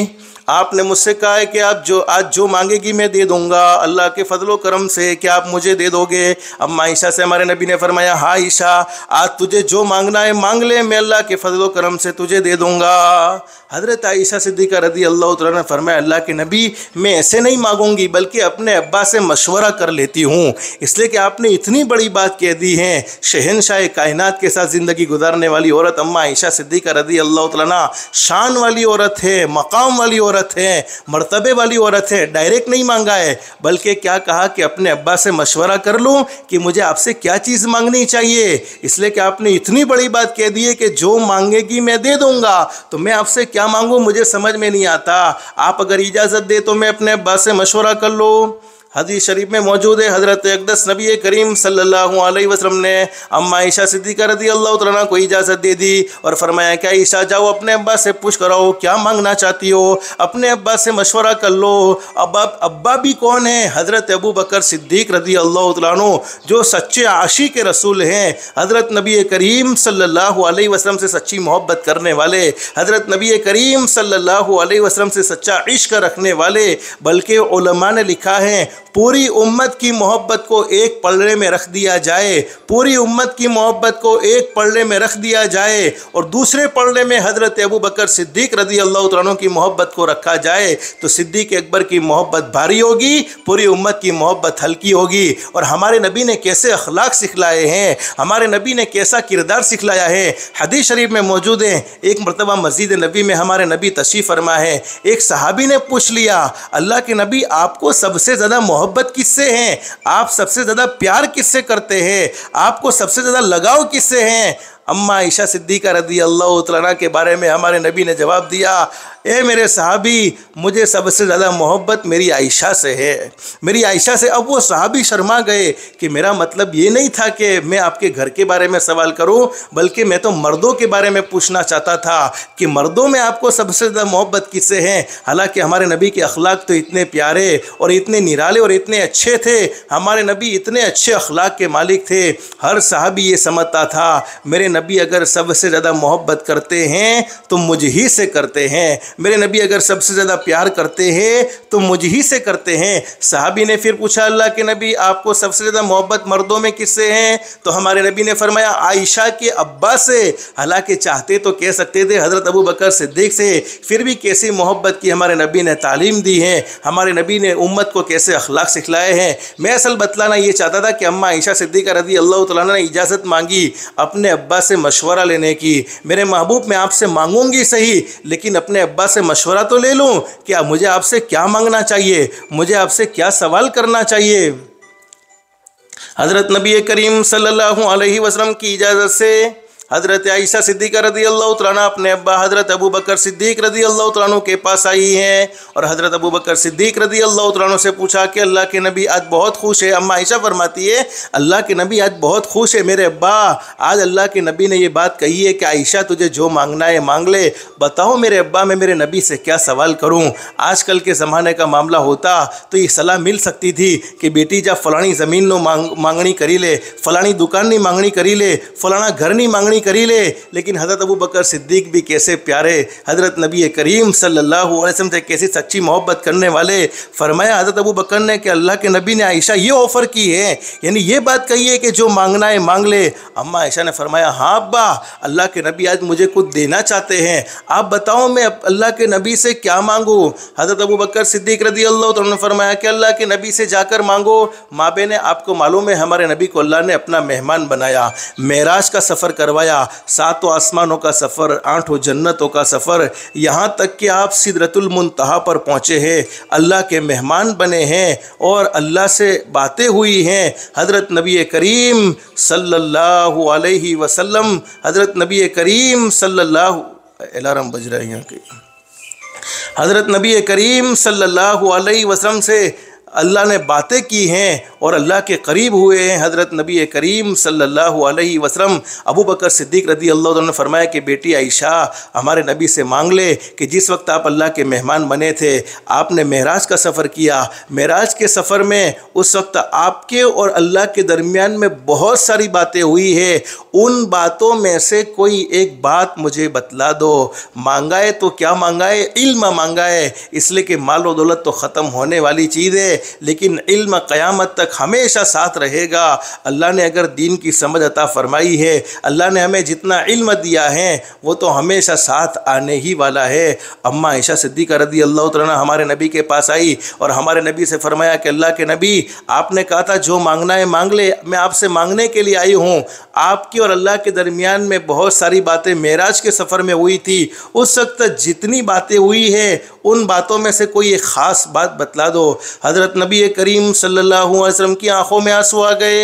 Speaker 1: आपने मुझसे कहा है कि आप आज जो मांगेगी मैं दे दूंगा, अल्लाह के फजलो करम से क्या आप मुझे दे दोगे। अम्मा आयशा से हमारे नबी ने फरमाया, हाँ आयशा आज तुझे जो मांगना है मांग ले, मैं अल्लाह के फजलो करम से तुझे दे दूंगा। हज़रत आयशा सिद्दीक़ा रज़ी अल्लाह तआला ने फरमाया, अल्लाह के नबी मैं ऐसे नहीं मांगूंगी बल्कि अपने अब्बा से मशवरा कर लेती हूँ, इसलिए कि आपने इतनी बड़ी बात कह दी है। शहनशाह कायनात के साथ ज़िंदगी गुजारने वाली औरत अम्मा आयशा सिद्दीक़ा रज़ी अल्लाह तआला अन्हा शान वाली औरत है, मकाम वाली औरत है, मर्तबे वाली औरत है। डायरेक्ट नहीं मांगा है, बल्कि क्या कहा कि अपने अब्बा से मशवरा कर लूँ कि मुझे आपसे क्या चीज़ मांगनी चाहिए, इसलिए कि आपने इतनी बड़ी बात कह दी है कि जो मांगेगी मैं दे दूंगा, तो मैं आपसे क्या मांगूँ मुझे समझ में नहीं आता। आप अगर इजाज़त दे तो मैं अपने अब्बा से मशवरा कर लूँ। हदीस शरीफ में मौजूद है, हज़रत अक़दस नबी करीम सल्लल्लाहु अलैहि वसल्लम ने अम्मा आयशा सिद्दीक़ा रज़ी अल्लाह तआला अन्हा को इजाज़त दे दी और फरमाया कि आयशा जाओ अपने अब्बा से पूछ कराओ क्या मांगना चाहती हो, अपने अब्बा से मशवरा कर लो। अब्बा भी कौन है? हज़रत अबू बकर सिद्दीक़ रज़ी अल्लाह तआला अन्हु, जो सच्चे आशिक़ रसूल हैं, हज़रत नबी करीम सल्लल्लाहु अलैहि वसल्लम से सच्ची मोहब्बत करने वाले, हज़रत नबी करीम सल्लल्लाहु अलैहि वसल्लम से सच्चा इश्क रखने वाले। बल्कि उलमा ने लिखा है पूरी उम्मत की मोहब्बत को एक पलड़े में रख दिया जाए, पूरी उम्मत की मोहब्बत को एक पलड़े में रख दिया जाए और दूसरे पलड़े में हज़रत अबू बकर सिद्दीक़ रज़ी अल्लाह तआला अन्हु की मोहब्बत को रखा जाए, तो सिद्दीक़ अकबर की मोहब्बत भारी होगी, पूरी उम्मत की मोहब्बत हल्की होगी। और हमारे नबी ने कैसे अखलाक सिखलाए हैं, हमारे नबी ने कैसा किरदार सिखलाया है, हदीस शरीफ में मौजूद है। एक मरतबा मस्जिद नबी में हमारे नबी तशरीफ़ फरमा है, एक सहाबी ने पूछ लिया, अल्लाह के नबी आपको सबसे ज़्यादा मोहब्बत किससे है, आप सबसे ज़्यादा प्यार किससे करते हैं, आपको सबसे ज़्यादा लगाव किससे हैं? अम्मा आयशा सिद्दीक़ा रज़ी अल्लाह तआला अन्हा के बारे में हमारे नबी ने जवाब दिया, ए मेरे सहाबी, मुझे सबसे ज़्यादा मोहब्बत मेरी आयशा से है, मेरी आयशा से। अब वो सहाबी शर्मा गए कि मेरा मतलब ये नहीं था कि मैं आपके घर के बारे में सवाल करूं, बल्कि मैं तो मर्दों के बारे में पूछना चाहता था कि मर्दों में आपको सबसे ज़्यादा मोहब्बत किससे है। हालांकि हमारे नबी के अखलाक तो इतने प्यारे और इतने निराले और इतने अच्छे थे, हमारे नबी इतने अच्छे अखलाक के मालिक थे। हर सहाबी ये समझता था मेरे नबी अगर सबसे ज़्यादा मोहब्बत करते हैं तो मुझ ही से करते हैं, मेरे नबी अगर सबसे ज़्यादा प्यार करते हैं तो मुझ ही से करते हैं। सहाबी ने फिर पूछा, अल्लाह के नबी आपको सबसे ज़्यादा मोहब्बत मर्दों में किससे है? तो हमारे नबी ने फरमाया आयशा के अब्बा से। हालांकि चाहते तो कह सकते थे हज़रत अबू बकर सिद्दीक़ से, फिर भी कैसी मोहब्बत की हमारे नबी ने तालीम दी है, हमारे नबी ने उम्मत को कैसे अखलाक सिखलाए हैं। मैं असल बतलाना ये चाहता था कि अम्मा आयशा सिद्दीक़ा रज़ी अल्लाह तआला अन्हा ने इजाज़त मांगी अपने अब्बा से मशवरा लेने की। मेरे महबूब, मैं आपसे मांगूंगी सही, लेकिन अपने अब्बा से मशवरा तो ले लूँ, क्या मुझे आपसे क्या मांगना चाहिए, मुझे आपसे क्या सवाल करना चाहिए। हज़रत नबी करीम सल्लल्लाहु अलैहि वसल्लम की इजाज़त से हज़रत आयशा सिद्दीक़ा रज़ी अल्लाह तआला अन्हा अपने अब्बा हज़रत अबू बकर सिद्दीक़ रज़ी अल्लाह तआला अन्हु के पास आई हैं और हज़रत अबू बकर सिद्दीक़ रज़ी अल्लाह तआला अन्हु से पूछा कि अल्लाह के नबी आज बहुत खुश है। अम्मा आयशा फरमाती है अल्लाह के नबी आज बहुत खुश है मेरे अब्बा, आज अल्लाह के नबी ने ये बात कही है कि आयशा तुझे जो मांगना है मांग ले। बताओ मेरे अब्बा, मैं मेरे नबी से क्या सवाल करूँ। आजकल के ज़माने का मामला होता तो ये सलाह मिल सकती थी कि बेटी जब फलानी ज़मीन नो मांगनी करी ले, फलानी दुकान नहीं मांगनी करी ले, फलाना घर नहीं मांगनी करी ले। लेकिन हज़रत अबू बकर सिद्दीक़ भी कैसे प्यारे, हज़रत नबी करीम सल्लल्लाहु अलैहि वसल्लम से कैसी सच्ची मोहब्बत करने वाले। फरमाया हज़रत अबू बकर ने कि अल्लाह के नबी ने आयशा ये ऑफ़र की है, यानी ये बात कही है कि जो मांगना है मांग ले। अम्मा आयशा ने फरमाया हाँ अब्बा, अल्लाह के नबी आज मुझे कुछ देना चाहते हैं, आप बताओ मैं अल्लाह के नबी से क्या मांगूँ। हज़रत अबू बकर सिद्दीक़ रज़ी अल्लाह तआला अन्हु ने फरमाया कि अल्लाह के नबी से जाकर मांगो। माँ बहने, आपको मालूम है हमारे नबी को अल्लाह ने अपना मेहमान बनाया, मेराज का सफ़र करवाया, 7 आसमानों का सफ़र, 8 जन्नतों का सफ़र, यहाँ तक कि आप सिदरतुल मुंतहा पर पहुँचे हैं, अल्लाह के मेहमान बने हैं और अल्लाह से बातें हुई हैं। हज़रत नबी करीम सल्लल्लाहु अलैहि वसल्लम, हज़रत नबी करीम सल्लल्लाहु, अलार्म बज रहा है यहाँ की, हज़रत नबी करीम सल्लल्लाहु अलैहि वसल्लम से अल्लाह ने बातें की हैं और अल्लाह के करीब हुए हैं। हज़रत नबी करीम सल्लल्लाहु अलैहि वसल्लम अबू बकर सिद्दीक़ रज़ी अल्लाह तआला ने फरमाया कि बेटी आयशा, हमारे नबी से मांग ले कि जिस वक्त आप अल्लाह के मेहमान बने थे, आपने मेराज का सफ़र किया, मेराज के सफ़र में उस वक्त आपके और अल्लाह के दरमियान में बहुत सारी बातें हुई है, उन बातों में से कोई एक बात मुझे बतला दो। मांगाए तो क्या मांगाए, इल्म मांगाए, इसलिए कि माल और दौलत तो ख़त्म होने वाली चीज़ है, लेकिन इल्म क़यामत तक हमेशा साथ रहेगा। अल्लाह ने अगर दीन की समझ अता फरमाई है, अल्लाह ने हमें जितना इल्म दिया है वो तो हमेशा साथ आने ही वाला है। अम्मा आयशा सिद्दीक़ा रज़ी अल्लाह तआला अन्हा हमारे नबी के पास आई और हमारे नबी से फरमाया कि अल्लाह के नबी, आपने कहा था जो मांगना है मांग ले, मैं आपसे मांगने के लिए आई हूँ। आपकी और अल्लाह के दरमियान में बहुत सारी बातें मेराज के सफ़र में हुई थी, उस वक्त जितनी बातें हुई है उन बातों में से कोई एक ख़ास बात बतला दो। हज़रत नबी करीम सल्लल्लाहु अलैहि वसल्लम की आंखों में आंसू आ गए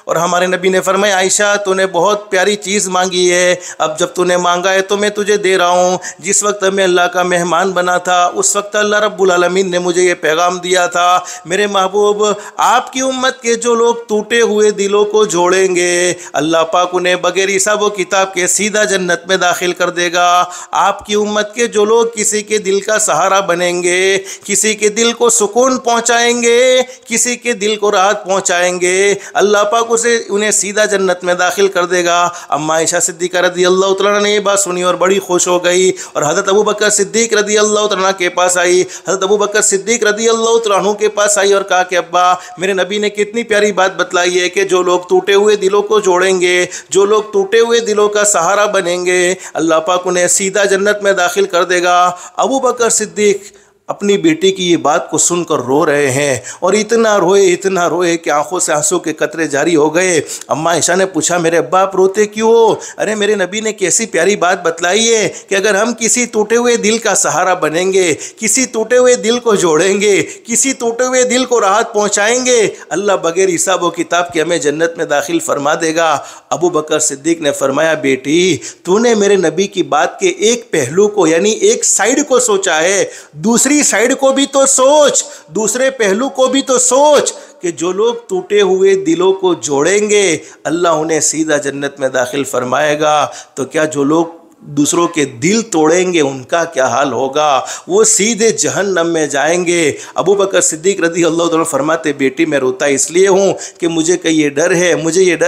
Speaker 1: और हमारे नबी ने फरमाया आयशा, तूने बहुत प्यारी चीज़ मांगी है, अब जब तूने मांगा है तो मैं तुझे दे रहा हूँ। जिस वक्त मैं अल्लाह का मेहमान बना था उस वक्त अल्लाह रब्बुल आलमीन ने मुझे ये पैगाम दिया था, मेरे महबूब, आपकी उम्मत के जो लोग टूटे हुए दिलों को जोड़ेंगे, अल्लाह पाक उन्हें बगैर हिसाब व किताब के सीधा जन्नत में दाखिल कर देगा। आपकी उम्मत के जो लोग किसी के दिल का सहारा बनेंगे, किसी के दिल को सुकून पहुँचाएंगे, किसी के दिल को राहत पहुँचाएंगे, अल्लाह पाक उसे उन्हें सीधा जन्नत में दाखिल कर देगा। अम्मा आयशा सिद्दीक़ा रज़ी अल्लाह तआला ने ये बात सुनी और बड़ी खुश हो गई और हज़रत अबू बकर सिद्दीक़ रज़ी अल्लाह तआला के पास आई। हज़रत अबू बकर सिद्दीक़ रज़ी अल्लाह तआला के पास आई और कहा कि अब्बा, मेरे नबी ने कितनी प्यारी बात बतलाई है कि जो लोग टूटे हुए दिलों को जोड़ेंगे, जो लोग टूटे हुए दिलों का सहारा बनेंगे, अल्लाह पाक उन्हें सीधा जन्नत में दाखिल कर देगा। अबू बकर सिद्दीक़ अपनी बेटी की ये बात को सुनकर रो रहे हैं और इतना रोए कि आंखों से आंसू के कतरे जारी हो गए। अम्मा आयशा ने पूछा, मेरे अब्बा आप रोते क्यों हो? अरे मेरे नबी ने कैसी प्यारी बात बतलाई है कि अगर हम किसी टूटे हुए दिल का सहारा बनेंगे, किसी टूटे हुए दिल को जोड़ेंगे, किसी टूटे हुए दिल को राहत पहुंचाएंगे, अल्लाह बगैर हिसाब व किताब के हमें जन्नत में दाखिल फरमा देगा। अबू बकर सिद्दीक ने फरमाया, बेटी तूने मेरे नबी की बात के एक पहलू को यानी एक साइड को सोचा है, दूसरी साइड को भी तो सोच, दूसरे पहलू को भी तो सोच कि जो लोग टूटे हुए दिलों को जोड़ेंगे अल्लाह उन्हें सीधा जन्नत में दाखिल फरमाएगा। तो क्या जो लोग दूसरों के दिल तोड़ेंगे उनका क्या हाल होगा? वो सीधे जहन्नम में जाएंगे। अबू बकर सिद्दीक रज़ी अल्लाह तआला फरमाते, बेटी मैं रोता इसलिए हूँ कि मुझे ये डर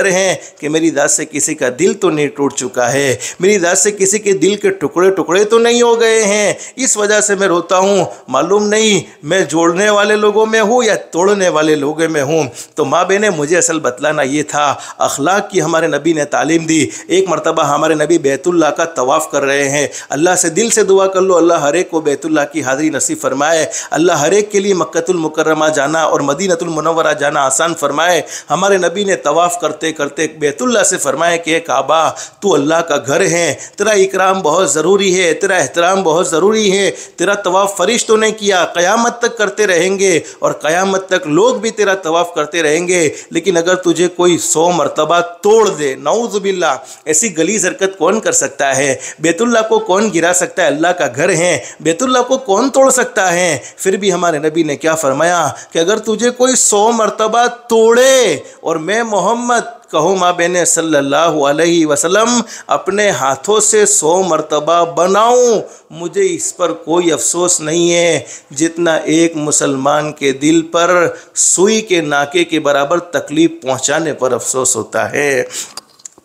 Speaker 1: है कि मेरी दाद से किसी का दिल तो नहीं टूट चुका है, मेरी दाद से किसी के दिल के टुकड़े टुकड़े तो नहीं हो गए हैं, इस वजह से मैं रोता हूँ। मालूम नहीं मैं जोड़ने वाले लोगों में हूँ या तोड़ने वाले लोगों में हूँ। तो माँ बहने मुझे असल बतलाना ये था, अखलाक की हमारे नबी ने तालीम दी। एक मरतबा हमारे नबी बैतुल्लाह का तवाफ़ कर रहे हैं। अल्लाह से दिल से दुआ कर लो, अल्लाह हर एक को बैतुल्लाह की हाज़िरी नसीब फरमाए, अल्लाह हर एक के लिए मक्कतुल मुकर्रमा जाना और मदीनतुल मुनव्वरा जाना आसान फरमाए। हमारे नबी ने तवाफ़ करते करते बैतुल्लाह से फरमाया कि काबा तू अल्लाह का घर है, तेरा इकराम बहुत ज़रूरी है, तेरा एहतराम बहुत ज़रूरी है, तेरा तवाफ़ फरिश्तों ने किया, क़यामत तक करते रहेंगे और क़यामत तक लोग भी तेरा तवाफ़ करते रहेंगे, लेकिन अगर तुझे कोई 100 मरतबा तोड़ दे, नऊज़ बिल्लाह, ऐसी गलीज़ हरकत कौन कर सकता है? बैतुल्लाह को कौन गिरा सकता है? अल्लाह का घर है, बैतुल्लाह को कौन तोड़ सकता है? फिर भी हमारे नबी ने क्या फरमाया कि अगर तुझे कोई 100 मरतबा तोड़े और मैं मोहम्मद कहो माँ बहने सल्लल्लाहु अलैहि वसल्लम अपने हाथों से 100 मरतबा बनाऊं, मुझे इस पर कोई अफसोस नहीं है जितना एक मुसलमान के दिल पर सुई के नाके के बराबर तकलीफ़ पहुँचाने पर अफसोस होता है।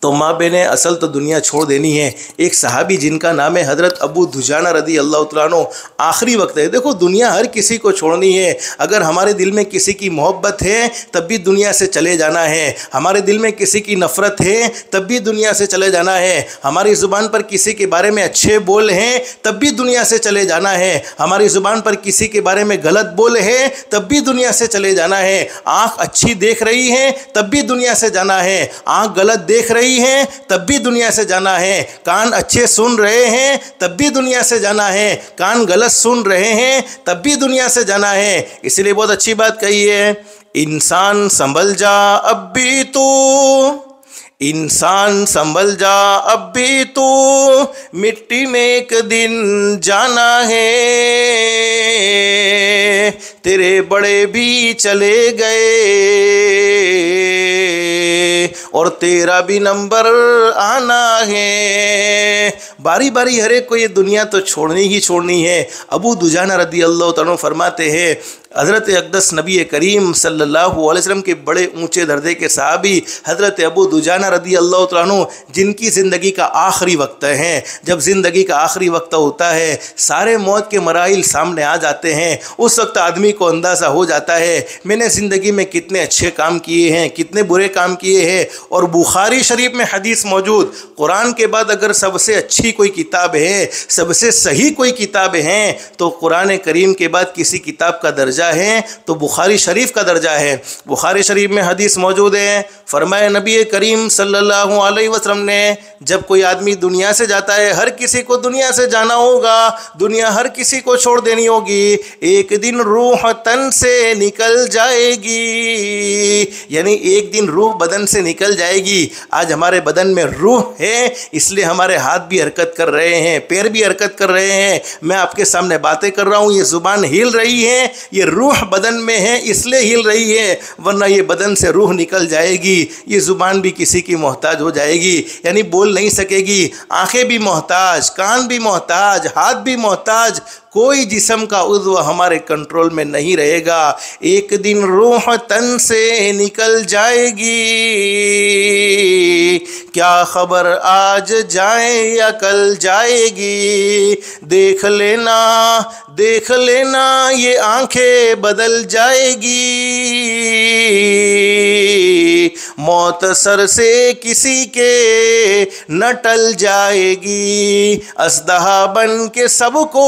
Speaker 1: तो माँ बहने असल तो दुनिया छोड़ देनी है। एक सहाबी जिनका नाम है हज़रत अबू दुजाना रदी अल्लाह तआला अन्हु, आखिरी वक्त है, देखो दुनिया हर किसी को छोड़नी है। अगर हमारे दिल में किसी की मोहब्बत है तब भी दुनिया से चले जाना है, हमारे दिल में किसी की नफ़रत है तब भी दुनिया से चले जाना है, हमारी ज़ुबान पर किसी के बारे में अच्छे बोल हैं तब भी दुनिया से चले जाना है, हमारी ज़ुबान पर किसी के बारे में गलत बोल है तब भी दुनिया से चले जाना है। आँख अच्छी देख रही है तब भी दुनिया से जाना है, आँख गलत देख रही हैं तब भी दुनिया से जाना है, कान अच्छे सुन रहे हैं तब भी दुनिया से जाना है, कान गलत सुन रहे हैं तब भी दुनिया से जाना है। इसलिए बहुत अच्छी बात कही है, इंसान संभल जा अब भी तू, इंसान संभल जा अब भी तू, मिट्टी में एक दिन जाना है, तेरे बड़े भी चले गए और तेरा भी नंबर आना है। बारी बारी हर एक को ये दुनिया तो छोड़नी ही छोड़नी है। अबू दुजाना रदी अल्लाह तआला फरमाते हैं, हज़रत अक़दस नबी करीम सल्लल्लाहु अलैहि वसल्लम के बड़े ऊंचे दर्जे के सहाबी हज़रत अबू दुजाना रदी अल्लाह तआला अन्हु, जिनकी ज़िंदगी का आखिरी वक्त है। जब ज़िंदगी का आखिरी वक्त होता है, सारे मौत के मराइल सामने आ जाते हैं, उस वक्त आदमी को अंदाज़ा हो जाता है मैंने ज़िंदगी में कितने अच्छे काम किए हैं, कितने बुरे काम किए हैं। और बुखारी शरीफ में हदीस मौजूद, कुरान के बाद अगर सबसे अच्छी कोई किताब है, सबसे सही कोई किताब है तो कुरान करीम के बाद किसी किताब का दर्जा है तो बुखारी शरीफ का दर्जा है। बुखारी शरीफ में हदीस मौजूद है, फरमाया नबी करीम सल्लल्लाहु अलैहि वसल्लम ने, जब कोई आदमी दुनिया से जाता है, हर किसी को दुनिया से जाना होगा, दुनिया हर किसी को छोड़ देनी होगी, एक दिन रूह तन से निकल जाएगी, यानी एक दिन रूह बदन से निकल जाएगी। आज हमारे बदन में रूह है इसलिए हमारे हाथ भी हरकत कर रहे हैं, पैर भी हरकत कर रहे हैं, मैं आपके सामने बातें कर रहा हूँ, ये ज़ुबान हिल रही है, ये रूह बदन में है इसलिए हिल रही है, वरना ये बदन से रूह निकल जाएगी, ये ज़ुबान भी किसी की मोहताज हो जाएगी, यानी बोल नहीं सकेगी। आंखें भी मोहताज, कान भी मोहताज, हाथ भी मोहताज, कोई जिस्म का उज़्व हमारे कंट्रोल में नहीं रहेगा। एक दिन रूह तन से निकल जाएगी, क्या खबर आज जाए या कल जाएगी, देख लेना देख लेना ये आंखें बदल जाएगी, मौत सर से किसी के न टल जाएगी, असदहा बन के सबको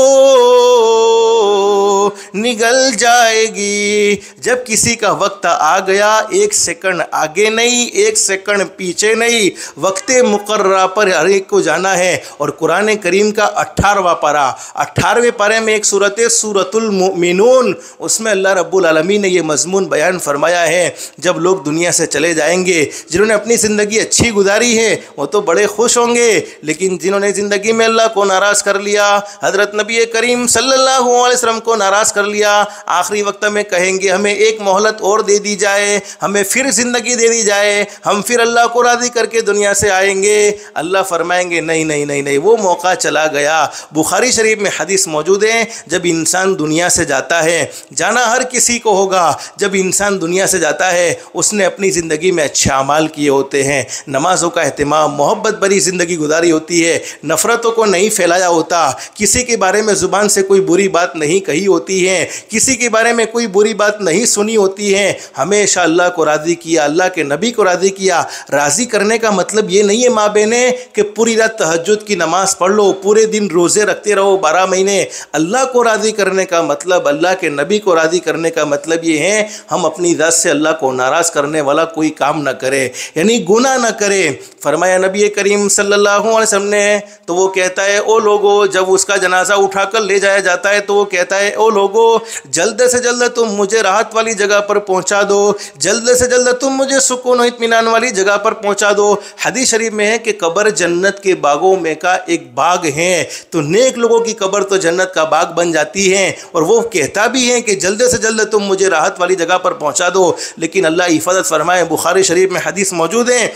Speaker 1: निगल जाएगी। जब किसी का वक्त आ गया, एक सेकंड आगे नहीं, एक सेकंड पीछे नहीं, वक्त मुकर्रा पर हर एक को जाना है। और कुरान करीम का 18वां पारा, 18वें पारे में एक सूरत है सूरतुल मुमिनून, उसमें अल्लाह रब्बुल आलमीन ने ये मजमून बयान फरमाया है, जब लोग दुनिया से चले जाएंगे, जिन्होंने अपनी ज़िंदगी अच्छी गुजारी है वो तो बड़े खुश होंगे, लेकिन जिन्होंने ज़िंदगी में अल्लाह को नाराज़ कर लिया, हज़रत नबी करीम सल्लल्लाहु अलैहि वसल्लम को नाराज़ कर लिया, आखिरी वक्त में कहेंगे हमें एक मोहलत और दे दी जाए, हमें फिर ज़िंदगी दे दी जाए, हम फिर अल्लाह को राज़ी करके दुनिया से आएंगे। अल्लाह फरमाएंगे नहीं नहीं नहीं नहीं, वो मौका चला गया। बुखारी शरीफ में हदीस मौजूद है, जब इंसान दुनिया से जाता है, जाना हर किसी को होगा, जब इंसान दुनिया से जाता है उसने अपनी ज़िंदगी में अच्छे अमाल किए होते हैं, नमाज़ों का एहतमाम, मोहब्बत भरी ज़िंदगी गुजारी होती है, नफ़रतों को नहीं फैलाया होता, किसी के बारे में ज़ुबान से कोई बुरी बात नहीं कही होती है, किसी के बारे में कोई बुरी बात नहीं सुनी होती है, हमेशा अल्लाह को राज़ी किया, अल्लाह के नबी को राज़ी किया। राज़ी करने का मतलब ये नहीं है माँ बहने कि पूरी रात तहज्जुद की नमाज़ पढ़ लो, पूरे दिन रोज़े रखते रहो 12 महीने। अल्लाह को राज़ी करने का मतलब, अल्लाह के नबी को राज़ी करने का मतलब ये है हम अपनी ज़ात से अल्लाह को नाराज़ करने वाला कोई काम न करें, यानी गुनाह न करें। फरमाया नबी करीम सल्लल्लाहु अलैहि वसल्लम ने, तो वो कहता है ओ लोगो, जब उसका जनाजा उठाकर ले जाया जाता है तो वो कहता है ओ लोगो, जल्द से जल्द तुम मुझे राहत वाली जगह पर पहुंचा दो, जल्द से जल्द तुम मुझे सुकून और इत्मीनान वाली जगह पर पहुंचा दो। हदीस शरीफ में है कि कब्र जन्नत के बागों में का एक बाग है, तो नेक लोगों की कब्र तो जन्नत का बाग बन जाती है। और वो कहता भी है कि जल्द से जल्द तुम मुझे राहत वाली जगह पर पहुंचा दो, लेकिन अल्लाह हिफाजत फरमाए, बुखारी शरीफ में हदीस मौजूद है,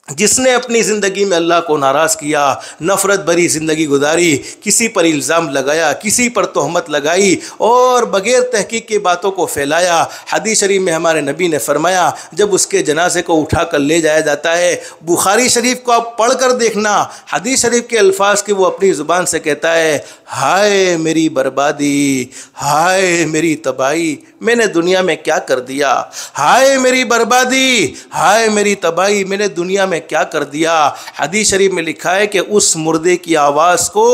Speaker 1: जिसने अपनी ज़िंदगी में अल्लाह को नाराज़ किया, नफ़रत भरी ज़िंदगी गुजारी, किसी पर इल्ज़ाम लगाया, किसी पर तोहमत लगाई और बग़ैर तहक़ीक़ की बातों को फैलाया। हदीस शरीफ में हमारे नबी ने फरमाया, जब उसके जनाजे को उठा कर ले जाया जाता है, बुखारी शरीफ को आप पढ़ कर देखना, हदीस शरीफ के अल्फाज के वो अपनी ज़ुबान से कहता है, हाय मेरी बर्बादी, हाय मेरी तबाही, मैंने दुनिया में क्या कर दिया, हाय मेरी बर्बादी, हाय मेरी तबाही, मैंने दुनिया में क्या कर दिया। हदीस शरीफ में लिखा है कि उस मुर्दे की आवाज़ को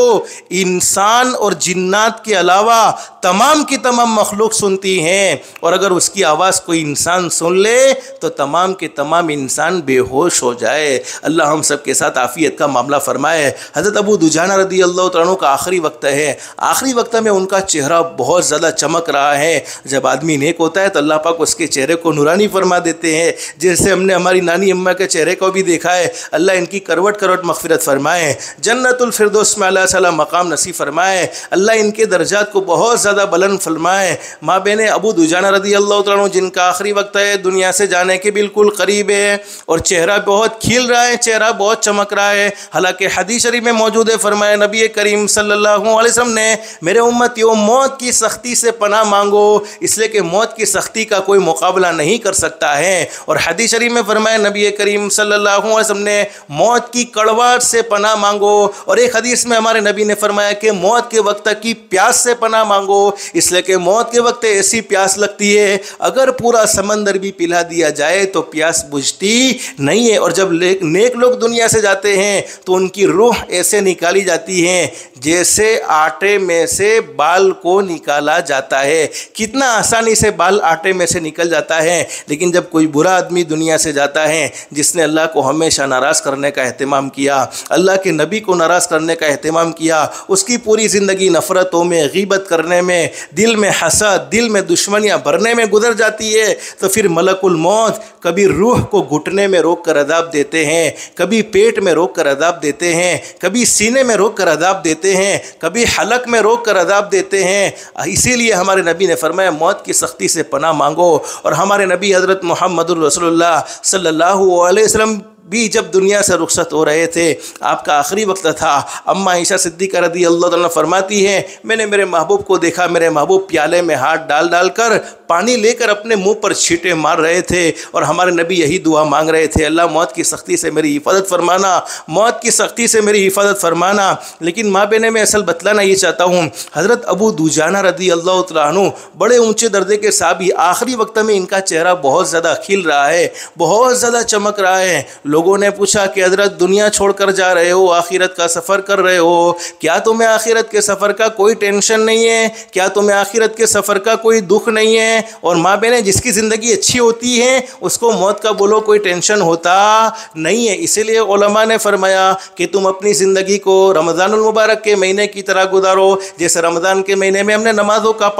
Speaker 1: इंसान और जिन्नात के अलावा तमाम की तमाम मखलूक सुनती हैं, और अगर उसकी आवाज़ कोई इंसान सुन ले तो तमाम के तमाम इंसान बेहोश हो जाए। अल्लाह हम सब के साथ आफ़ियत का मामला फरमाए। हज़रत अबू दुजाना रदी अल्लाह तआला अन्हु का आखिरी वक्त है, आखिरी वक्त में उनका चेहरा बहुत ज़्यादा चमक रहा है। जब आदमी नेक होता है तो अल्लाह पाक उसके चेहरे को नूरानी फरमा देते हैं, जैसे हमने हमारी नानी अम्मा के चेहरे को भी देखा है। अल्लाह इनकी करवट करवट मग़फ़िरत फरमाए, जन्नतुल फिरदौस में अल्लाह सलाम मकाम नसीब फरमाए, अल्लाह इनके दर्जात को बहुत ज़्यादा बुलंद फरमाए। माँ बहन अबू दुजाना रदी अल्लाह तआला अन्हु जिनका आखिरी वक्त है, दुनिया से जाने के बिल्कुल करीब है और चेहरा बहुत खिल रहा है, चेहरा बहुत चमक रहा है। हालांकि हदीस शरीफ में मौजूद है, फरमाया नबी करीम सल्लल्लाहु अलैहि वसल्लम ने, मेरे उम्मतियों मौत की सख्ती से पनाह मांगो, इसलिए कि मौत की सख्ती का कोई मुकाबला नहीं कर सकता है। और हदीस शरीफ में फरमाया नबी करीम सल्लल्लाहु अलैहि वसल्लम ने, मौत की कड़वाहट से पनाह मांगो। और एक हदीस में हमारे नबी ने फरमाया कि मौत के वक्त की प्यास से पनाह मांगो, इसलिए कि मौत के वक्त ऐसी प्यास लगती है, अगर पूरा समंदर भी पिला दिया जाए तो प्यास बुझती नहीं है। और जब नेक लोग दुनिया से जाते हैं तो उनकी रूह ऐसे निकाली जाती है जैसे आटे में से बाल को निकाला जाता है। कितना आसानी से बाल आटे में से निकल जाता है। लेकिन जब कोई बुरा आदमी दुनिया से जाता है, जिसने अल्लाह को हमेशा नाराज़ करने का एहतमाम किया, अल्लाह के नबी को नाराज़ करने का एहतमाम किया, उसकी पूरी ज़िंदगी नफ़रतों में, ग़ीबत करने में, दिल में हसद, दिल में दुश्मनियाँ भरने में गुजर जाती है, तो फिर मलकुल मौत कभी रूह को घुटने में रोक कर अज़ाब देते हैं, कभी पेट में रोक कर अज़ाब देते हैं, कभी सीने में रोक कर अज़ाब देते हैं, कभी हलक में रोक कर अज़ाब देते हैं। इसीलिए हमारे नबी ने फरमाया मौत की सख्ती से पनाह मांगो। और हमारे नबी हज़रत मुहम्मदुर रसूलुल्लाह सल्लल्लाहु अलैहि वसल्लम भी जब दुनिया से रुखसत हो रहे थे, आपका आखिरी वक्त था, अम्मा आयशा सिद्दीक़ा रज़ी अल्लाह तआला फरमाती हैं, मैंने मेरे महबूब को देखा, मेरे महबूब प्याले में हाथ डाल डाल कर पानी लेकर अपने मुंह पर छींटे मार रहे थे और हमारे नबी यही दुआ मांग रहे थे, अल्लाह मौत की सख्ती से मेरी हिफाजत फरमाना, मौत की सख्ती से मेरी हिफाजत फरमाना। लेकिन माँ बहने में असल बतलाना ये चाहता हूँ, हज़रत अबू दुजाना रदी अल्लाह तआला अन्हु बड़े ऊंचे दर्जे के साहबी, आखिरी वक्त में इनका चेहरा बहुत ज़्यादा खिल रहा है, बहुत ज़्यादा चमक रहा है। लोगों ने पूछा कि हज़रत दुनिया छोड़कर जा रहे हो, आखिरत का सफ़र कर रहे हो, क्या तुम्हें आखिरत के सफ़र का कोई टेंशन नहीं है, क्या तुम्हें आखिरत के सफ़र का कोई दुख नहीं है? और माँ बहनें, जिसकी ज़िंदगी अच्छी होती है उसको मौत का बोलो कोई टेंशन होता नहीं है। इसीलिए उलमा ने फरमाया कि तुम अपनी ज़िंदगी को रमज़ानुल मुबारक के महीने की तरह गुजारो। जैसे रमज़ान के महीने में हमने नमाज़ों का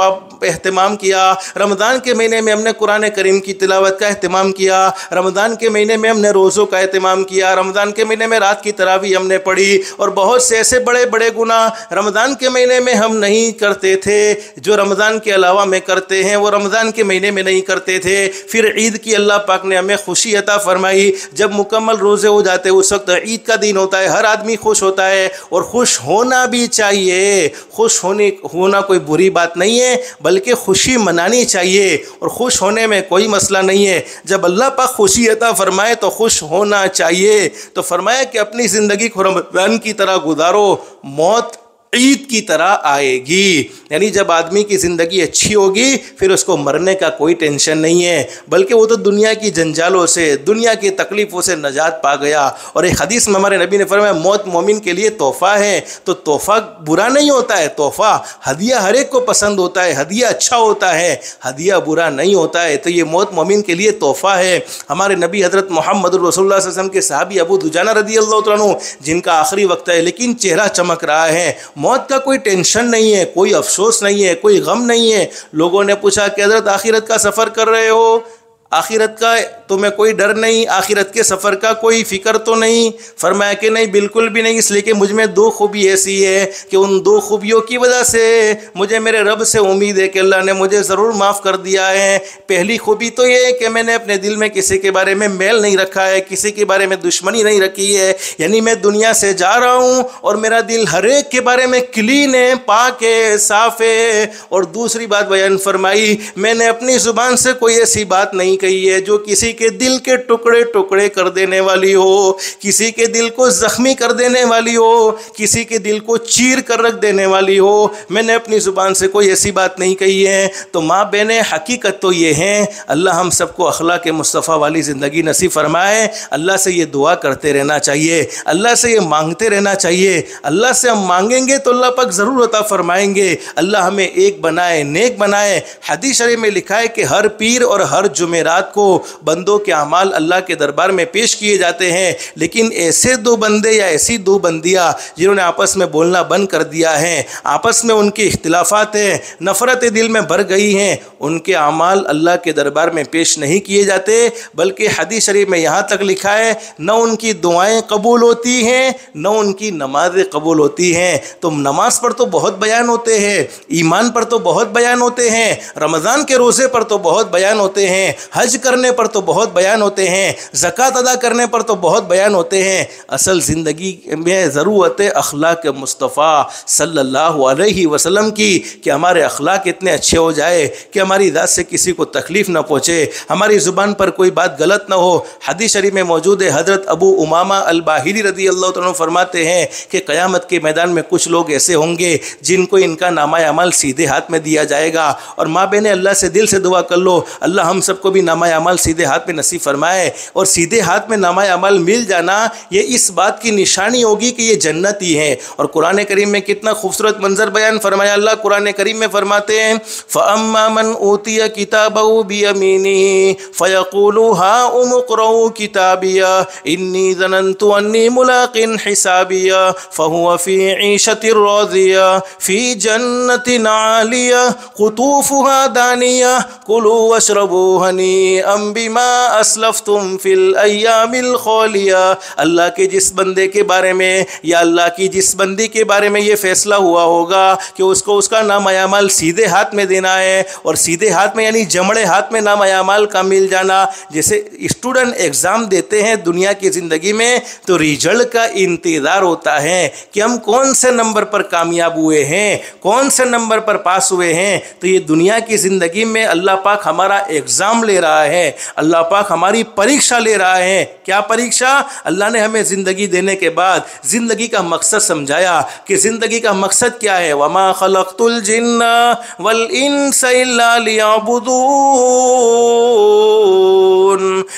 Speaker 1: एहतमाम किया, रमज़ान के महीने में हमने कुरान करीम की तिलावत का एहतमाम किया, रमज़ान के महीने में हमने रोज़ों का एहतमाम किया, रमज़ान के महीने में रात की तरावी हमने पढ़ी, और बहुत से ऐसे बड़े बड़े गुनाह रमज़ान के महीने में हम नहीं करते थे जो रमज़ान के अलावा में करते हैं, वो रमज़ान के महीने में नहीं करते थे। फिर ईद की अल्लाह पाक ने हमें खुशी अता फरमाई, जब मुकम्मल रोज़े हो जाते उस वक्त ईद का दिन होता है, हर आदमी खुश होता है और खुश होना भी चाहिए। खुश होना कोई बुरी बात नहीं है, बल्कि खुशी मनानी चाहिए और खुश होने में कोई मसला नहीं है। जब अल्लाह पाक खुशी अता फरमाए तो खुश होना चाहिए। तो फरमाया कि अपनी ज़िंदगी को रमज़ान की तरह गुजारो, मौत ईद की तरह आएगी। यानी जब आदमी की ज़िंदगी अच्छी होगी फिर उसको मरने का कोई टेंशन नहीं है, बल्कि वो तो दुनिया की जंजालों से, दुनिया की तकलीफ़ों से नजात पा गया। और एक हदीस में हमारे नबी ने फरमाया मौत मोमिन के लिए तोहफ़ा है। तो तोहफ़ा बुरा नहीं होता है, तोहफ़ा हदिया हर एक को पसंद होता है, हदिया अच्छा होता है, हदिया बुरा नहीं होता है। तो ये मौत मोमिन के लिए तोहफ़ा है। हमारे नबी हज़रत मोहम्मद रसूलुल्लाह सल्लल्लाहु अलैहि वसल्लम के सहाबी अबू दुजाना रदी अल्लाह तआला अन्हु, जिनका आखिरी वक्त है लेकिन चेहरा चमक रहा है, मौत का कोई टेंशन नहीं है, कोई अफसोस नहीं है, कोई गम नहीं है। लोगों ने पूछा कि हज़रत आखिरत का सफ़र कर रहे हो, आखिरत का तुम्हें कोई डर नहीं, आखिरत के सफ़र का कोई फ़िक्र तो नहीं? फरमाया कि नहीं, बिल्कुल भी नहीं, इसलिए कि मुझ में दो खूबी ऐसी है कि उन दो खूबियों की वजह से मुझे मेरे रब से उम्मीद है कि अल्लाह ने मुझे ज़रूर माफ़ कर दिया है। पहली खूबी तो ये है कि मैंने अपने दिल में किसी के बारे में मैल नहीं रखा है, किसी के बारे में दुश्मनी नहीं रखी है। यानी मैं दुनिया से जा रहा हूँ और मेरा दिल हर एक के बारे में क्लीन है, पाक है, साफ़ है। और दूसरी बात बयान फरमाई, मैंने अपनी ज़ुबान से कोई ऐसी बात नहीं कही है जो किसी के दिल के टुकड़े टुकड़े कर देने वाली हो, किसी के दिल को ज़ख्मी कर देने वाली हो, किसी के दिल को चीर कर रख देने वाली हो। मैंने अपनी ज़ुबान से कोई ऐसी बात नहीं कही है। तो माँ बहनें, हकीकत तो ये है, अल्लाह हम सबको अखलाक मुस्तफ़ा वाली ज़िंदगी नसीब फरमाए। अल्लाह से ये दुआ करते रहना चाहिए, अल्लाह से ये मांगते रहना चाहिए। अल्लाह से हम मांगेंगे तो अल्लाह पाक ज़रूर अता फरमाएंगे। अल्लाह हमें एक बनाए, नेक बनाए। हदीस शरीफ में लिखा है कि हर पीर और हर जुमेरात को बंदों के अमाल अल्लाह के दरबार में पेश किए जाते हैं, लेकिन ऐसे दो बंदे या ऐसी दो बंदियाँ जिन्होंने आपस में बोलना बंद कर दिया है, आपस में उनकी इख्तिलाफात हैं, नफ़रत दिल में भर गई हैं, उनके अमाल अल्लाह के दरबार में पेश नहीं किए जाते। बल्कि हदीस शरीफ में यहाँ तक लिखा है, न उनकी दुआएं कबूल होती हैं, न उनकी नमाज़ें कबूल होती हैं। तो नमाज पर तो बहुत बयान होते हैं, ईमान पर तो बहुत बयान होते हैं, रमज़ान के रोज़े पर तो बहुत बयान होते हैं, हज करने पर तो बहुत बयान होते हैं, ज़कात अदा करने पर तो बहुत बयान होते हैं। असल ज़िंदगी में ज़रूरत है अखलाक मुस्तफ़ा सल्लल्लाहु अलैहि वसल्लम की, कि हमारे अखलाक इतने अच्छे हो जाए कि हमारी ज़ात से किसी को तकलीफ़ न पहुँचे, हमारी ज़ुबान पर कोई बात गलत न हो। हदीस शरीफ में मौजूद है, हज़रत अबू उमामा अल बाहिली रदी अल्लाह तआला अन्हु फरमाते हैं कि क़यामत के मैदान में कुछ लोग ऐसे होंगे जिनको इनका नामा अमल सीधे हाथ में दिया जाएगा। और माँ बहनें, अल्लाह से दिल से दुआ कर लो, अल्लाह हम सबको भी नामा अमल सीधे हाथ में नसीब फरमाए। और सीधे हाथ में नामा अमल मिल जाना ये इस बात की निशानी होगी कि ये जन्नती है। और कुरान करीम में कितना खूबसूरत मंजर बयान फरमाया। अल्लाह कुरान करीम में फरमाते हैं, फ़अम्मा मन ऊतिया किताबहु बियमीनिही फ़यक़ूलु हाउम इक़्रऊ किताबिया इन्नी ज़नन्तु अन्नी मुलाक़िन हिसाबिया फ़हुव फ़ी ईशतिर राज़िया फ़ी जन्नतिन आलिया क़ुतूफ़ुहा दानिया कुलू वशरबू हनी हनीअम बिमा अस्लफ्तुम फिल अय्यामिल खालिया। अल्लाह के जिस बंदे के बारे में या अल्लाह की जिस बंदी के बारे में ये फैसला हुआ होगा कि उसको उसका नाम अयामाल सीधे हाथ में देना है, और सीधे हाथ में यानी जमड़े हाथ में नाम अयामाल का मिल जाना। जैसे स्टूडेंट एग्ज़ाम देते हैं दुनिया की ज़िंदगी में तो रिजल्ट का इंतज़ार होता है कि हम कौन से नंबर पर कामयाब हुए हैं, कौन से नंबर पर पास हुए हैं। तो ये दुनिया की ज़िंदगी में अल्लाह पाक हमारा एग्ज़ाम ले रहा है, अल्लाह पाक हमारी परीक्षा ले रहा है। क्या परीक्षा? अल्लाह ने हमें ज़िंदगी देने के बाद ज़िंदगी का मकसद समझाया कि ज़िंदगी का मकसद क्या है। वमा खलक़तुल जिन्ना वल इंसा इल्ला लियअबुदून।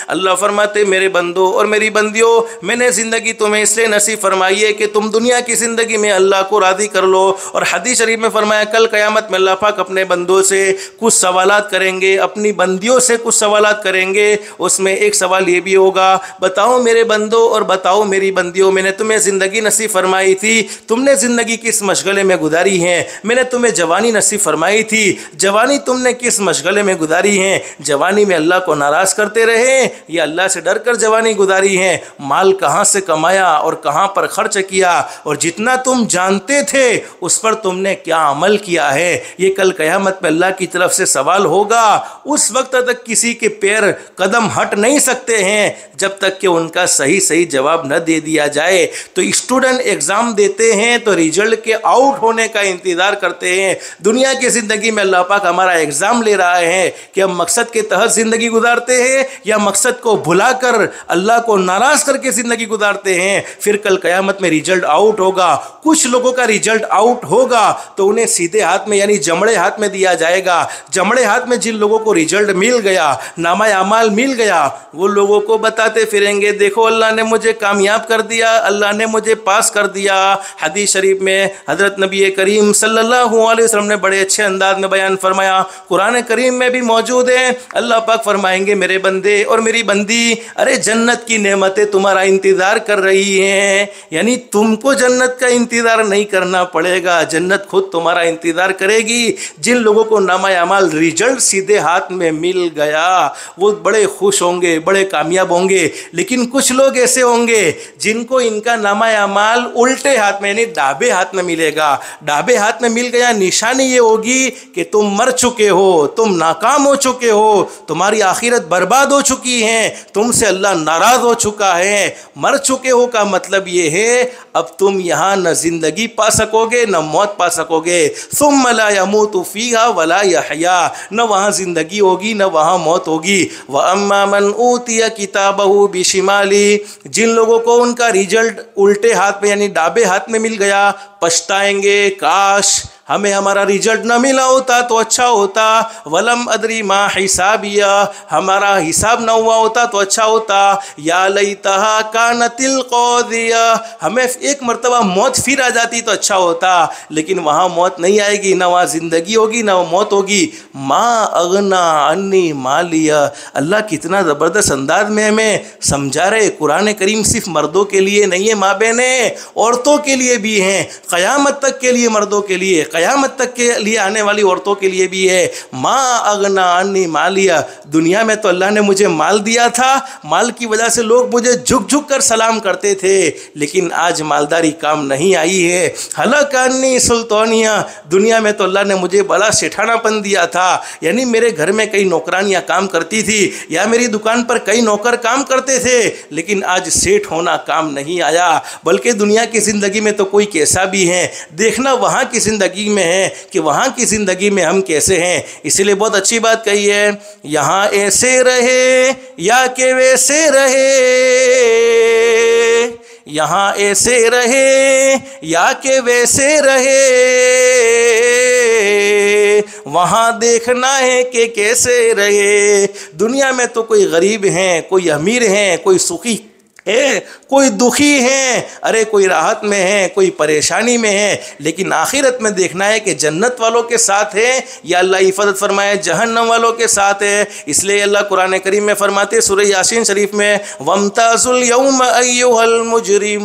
Speaker 1: अल्लाह फरमाते मेरे बंदो और मेरी बंदियों, मैंने ज़िंदगी तुम्हें इसलिए नसीब फरमाई है कि तुम दुनिया की ज़िंदगी में अल्लाह को राज़ी कर लो। और हदीस शरीफ में फरमाया कल क़यामत में अल्लाह पाक अपने बंदों से कुछ सवालात करेंगे, अपनी बंदियों से कुछ सवालात करेंगे। उसमें एक सवाल ये भी होगा, बताओ मेरे बंदो और बताओ मेरी बंदियों, मैंने तुम्हें ज़िंदगी नसीब फरमाई थी, तुमने ज़िंदगी किस मशगले में गुजारी है। मैंने तुम्हें जवानी नसीब फरमाई थी, जवानी तुमने किस मशगले में गुजारी है। जवानी में अल्लाह को नाराज़ करते रहे या अल्लाह से डर कर जवानी गुजारी है। माल कहाँ से कमाया और कहाँ पर खर्च किया, और जितना तुम जानते थे उस पर तुमने क्या अमल किया है। ये कल क़यामत में अल्लाह की तरफ से सवाल होगा। उस वक्त तक किसी के पैर कदम हट नहीं सकते हैं जब तक कि उनका सही सही जवाब न दे दिया जाए। तो स्टूडेंट एग्ज़ाम देते हैं तो रिजल्ट के आउट होने का इंतज़ार करते हैं। दुनिया की ज़िंदगी में अल्लाह पाक हमारा एग्ज़ाम ले रहा है कि हम मकसद के तहत ज़िंदगी गुजारते हैं या मकसद को भुलाकर अल्लाह को नाराज़ करके ज़िंदगी गुजारते हैं। फिर कल क़यामत में रिजल्ट आउट होगा। कुछ लोगों का रिजल्ट आउट होगा तो उन्हें सीधे हाथ में यानी जमड़े हाथ में दिया जाएगा। जमड़े हाथ में जिन लोगों को रिजल्ट मिल गया, नामा अमाल मिल गया, वो लोगों को बताते फिरेंगे देखो अल्लाह ने मुझे कामयाब कर दिया, अल्लाह ने मुझे पास कर दिया। हदीस शरीफ में हज़रत नबी करीम सल्लल्लाहु अलैहि वसल्लम ने बड़े अच्छे अंदाज में बयान फरमाया, कुरान करीम में भी मौजूद है। अल्लाह पाक फरमाएंगे मेरे बंदे और मेरी बंदी, अरे जन्नत की नेमतें तुम्हारा इंतज़ार कर रही हैं। यानी तुमको जन्नत का इंतज़ार नहीं करना पड़ेगा, जन्नत खुद तुम्हारा इंतज़ार करेगी। जिन लोगों को नामा अमाल रिजल्ट सीधे हाथ में मिल गया वो बड़े खुश होंगे, बड़े कामयाब होंगे। लेकिन कुछ लोग ऐसे होंगे जिनको इनका नामा अमाल उल्टे हाथ में यानी डाबे हाथ में मिलेगा। डाबे हाथ में मिल गया, निशानी ये होगी कि तुम मर चुके हो, तुम नाकाम हो चुके हो, तुम्हारी आखिरत बर्बाद हो चुकी है, तुमसे अल्लाह नाराज़ हो चुका है। मर चुके हो का मतलब ये है अब तुम यहाँ न जिंदगी पा सकोगे न मौत पा सकोगे। सुम्मा ला यमूतु फीहा वला यहया, न वहाँ जिंदगी होगी न वहाँ मौत होगी। व अम्मा मन ऊतिया किताबहु बिशिमाली, जिन लोगों को उनका रिजल्ट उल्टे हाथ में यानी डाबे हाथ में मिल गया पछताएंगे, काश हमें हमारा रिजल्ट न मिला होता तो अच्छा होता। वलम अदरी मा हिसाबिया, हमारा हिसाब न हुआ होता तो अच्छा होता। या लैतहा कानतिल क़ादिया, हमें एक मर्तबा मौत फिर आ जाती तो अच्छा होता। लेकिन वहाँ मौत नहीं आएगी, ना वहाँ ज़िंदगी होगी ना मौत होगी। माँ अगना अन्नी मालिया, अल्लाह कितना ज़बरदस्त अंदाज में हमें समझा रहे। कुरान करीम सिर्फ मर्दों के लिए नहीं है माँ बहनें, औरतों के लिए भी हैं। क़यामत तक के लिए मर्दों के लिए, क़यामत तक के लिए आने वाली औरतों के लिए भी है। माँ अगना अन्नी मालिया, दुनिया में तो अल्लाह ने मुझे माल दिया था, माल की वजह से लोग मुझे झुक झुक कर सलाम करते थे, लेकिन आज मालदारी काम नहीं आई है। हलकन्नी सुल्तानिया, दुनिया में तो अल्लाह ने मुझे बड़ा सेठानापन दिया था, यानी मेरे घर में कई नौकरानियाँ काम करती थी या मेरी दुकान पर कई नौकर काम करते थे, लेकिन आज सेठ होना काम नहीं आया। बल्कि दुनिया की ज़िंदगी में तो कोई कैसा भी है, देखना वहाँ की ज़िंदगी में है कि वहाँ की ज़िंदगी में हम कैसे हैं। इसीलिए बहुत अच्छी बात कही है, यहाँ ऐसे रहे या के वैसे रहे, यहाँ ऐसे रहे या के वैसे रहे, वहाँ देखना है कि कैसे रहे। दुनिया में तो कोई गरीब हैं, कोई अमीर हैं, कोई सुखी है, कोई दुखी है, अरे कोई राहत में है, कोई परेशानी में है, लेकिन आखिरत में देखना है कि जन्नत वालों के साथ है या अल्लाह हिफाजत फरमाए जहन्नम वालों के साथ है। इसलिए अल्लाह कुरान करीम में फरमाते सूरह यासीन शरीफ में, वमताजुल यौम अय्युहल मुजरिमून,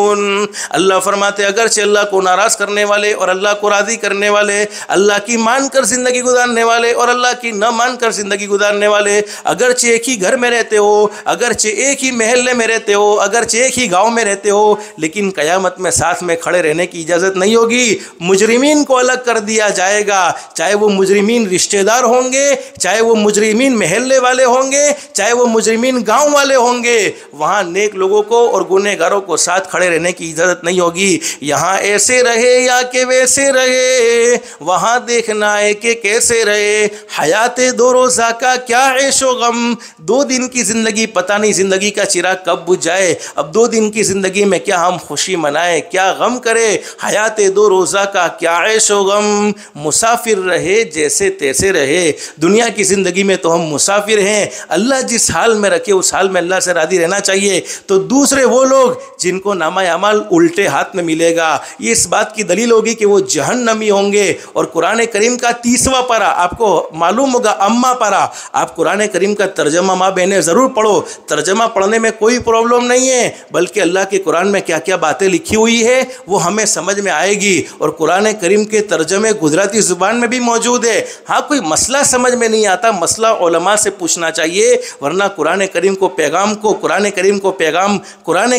Speaker 1: यअमलून। अल्लाह फरमाते अगरचे अल्लाह को नाराज़ करने वाले और अल्लाह को राज़ी करने वाले, अल्लाह की मान कर ज़िंदगी गुजारने वाले और अल्लाह की न मान कर ज़िंदगी गुजारने वाले, अगरचे एक ही घर में रहते हो, अगरचे एक ही महल्ले में रहते हो, अगरचे एक ही गाँव में रहते हो, लेकिन क़यामत में साथ में खड़े रहने की इजाज़त नहीं होगी। मुजरिमीन को अलग कर दिया जाएगा, चाहे वो मुजरिमीन रिश्तेदार होंगे, चाहे वो मुजरिमीन महल्ले वाले होंगे, चाहे वो मुजरिमीन गांव वाले होंगे। वहाँ नेक लोगों को और गुनहगारों को साथ खड़े रहने की इजाज़त नहीं होगी। यहाँ ऐसे रहे या कि वैसे रहे, वहाँ देखना है कि कैसे रहे। हयात दो रोज़ा का क्या ऐशो गम, 2 दिन की ज़िंदगी, पता नहीं ज़िंदगी का चिराग कब बुझ जाए। अब 2 दिन की ज़िंदगी में क्या हम खुशी मनाएं, क्या गम करें। हयात 2 रोज़ा का क्या ऐशो गम, मुसाफिर रहे जैसे तैसे रहे। दुनिया की ज़िंदगी में तो हम मुसाफिर हैं, अल्लाह जिस हाल में रखे उस हाल में अल्लाह से राज़ी रहना चाहिए। तो दूसरे वो लोग जिनको नामा अमाल उल्टे हाथ में मिलेगा, ये इस बात की दलील होगी कि वो जहन्नमी होंगे। और कुरान करीम का 30वां पारा, आपको मालूम होगा अम्मा पारा, आप कुरान करीम का तर्जमा माँ बहनें ज़रूर पढ़ो। तर्जमा पढ़ने में कोई प्रॉब्लम नहीं है, बल्कि अल्लाह के कुरान में क्या क्या बातें लिखी हुई है वो हमें समझ में आएगी। और कुरान करीम के तर्जमे गुजराती ज़ुबान में भी मौजूद है। हाँ, कोई मसला समझ में नहीं आता, मसला उलमा से पूछना चाहिए, वरना कुरान करीम को पैगाम को कुरान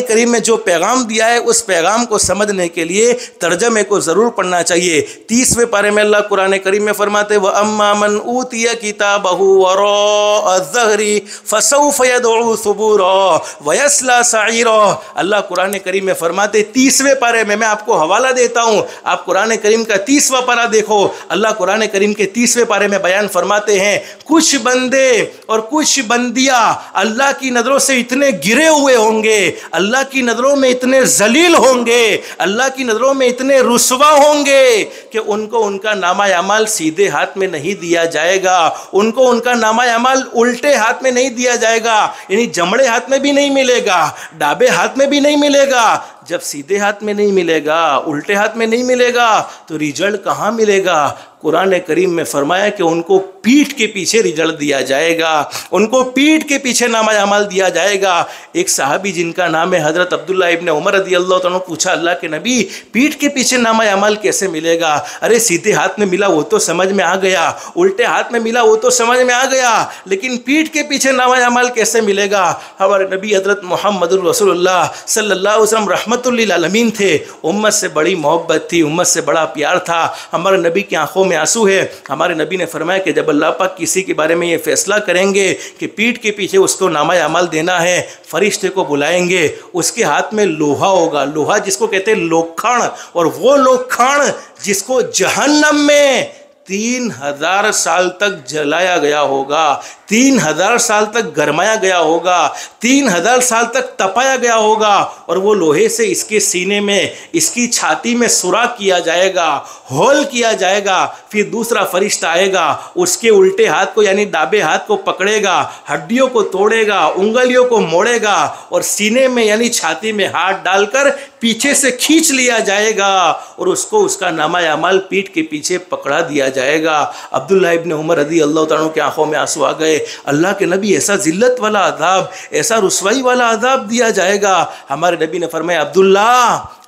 Speaker 1: करीम में जो पैगाम दिया है उस पैगाम को समझने के लिए तर्जमे को ज़रूर पढ़ना चाहिए। 30वें पारे में अल्लाह कुरान करीम में फरमाते व अम्मा मन ऊतिया किताबहु वरा ज़हरी फसौफ यदउ सुबूरा व यस्ला सईरा। अल्लाह कुरान करीम में फरमाते 30वें पारे में, मैं आपको हवाला देता हूँ, आप कुरान करीम का 30वां पारा देखो। अल्लाह कुरान करीम के 30वें पारे में बयान फरमाते हैं, कुछ बंदे और कुछ बंदियाँ अल्लाह की नज़रों से इतने गिरे हुए होंगे, अल्लाह की नज़रों में इतने जलील होंगे, अल्लाह की नज़रों में इतने रुसवा होंगे कि उनको उनका नामा अमाल सीधे हाथ में नहीं दिया जाएगा, उनको उनका नामा अमाल उल्टे हाथ में नहीं दिया जाएगा, यानी जमड़े हाथ में भी नहीं मिलेगा, डाबे हाथ में भी नहीं मिलेगा। जब सीधे हाथ में नहीं मिलेगा, उल्टे हाथ में नहीं मिलेगा, तो रिजल्ट कहाँ मिलेगा? कुरान करीम में फरमाया कि उनको पीठ के पीछे रिजल्ट दिया जाएगा, उनको पीठ के पीछे नामा अमाल दिया जाएगा। एक सहाबी जिनका नाम है हज़रत अब्दुल्ला इब्न उमर रज़ियल्लाहु अन्हु, पूछा अल्लाह के नबी पीठ के पीछे नामा अमाल कैसे मिलेगा? अरे सीधे हाथ में मिला वो तो समझ में आ गया, उल्टे हाथ में मिला वो तो समझ में आ गया, लेकिन पीठ के पीछे नामा अमाल कैसे मिलेगा? हमारे नबी हज़रत मुहम्मदुर रसूलुल्लाह सल्लल्लाहु अलैहि वसल्लम रहमतुल लिल आलमीन थे, उम्मत से बड़ी मोहब्बत थी, उम्मत से बड़ा प्यार था। हमारे नबी की आंखों में आंसू है। हमारे नबी ने फरमाया कि जब अल्लाह पाक किसी के बारे में ये फैसला करेंगे कि पीठ के पीछे उसको नामा अमाल देना है, फरिश्ते को बुलाएंगे, उसके हाथ में लोहा होगा, लोहा जिसको कहते हैं लोखंड, और वो लोखंड जिसको जहन्नम में 3000 साल तक जलाया गया होगा, 3000 साल तक गरमाया गया होगा, 3000 साल तक तपाया गया होगा, और वो लोहे से इसके सीने में, इसकी छाती में सुराख किया जाएगा, होल किया जाएगा। फिर दूसरा फरिश्ता आएगा, उसके उल्टे हाथ को यानी दाबे हाथ को पकड़ेगा, हड्डियों को तोड़ेगा, उंगलियों को मोड़ेगा, और सीने में यानी छाती में हाथ डालकर पीछे से खींच लिया जाएगा, और उसको उसका नामा अमाल पीठ के पीछे पकड़ा दिया जाएगा। अब्दुल्ला इब्न उमर रज़ियल्लाहु अन्हु के आंखों में आंसू आ गए। अल्लाह के नबी, ऐसा जिल्लत वाला अज़ाब, ऐसा रुसवाई वाला अज़ाब दिया जाएगा? हमारे नबी ने फरमाया, अब्दुल्ला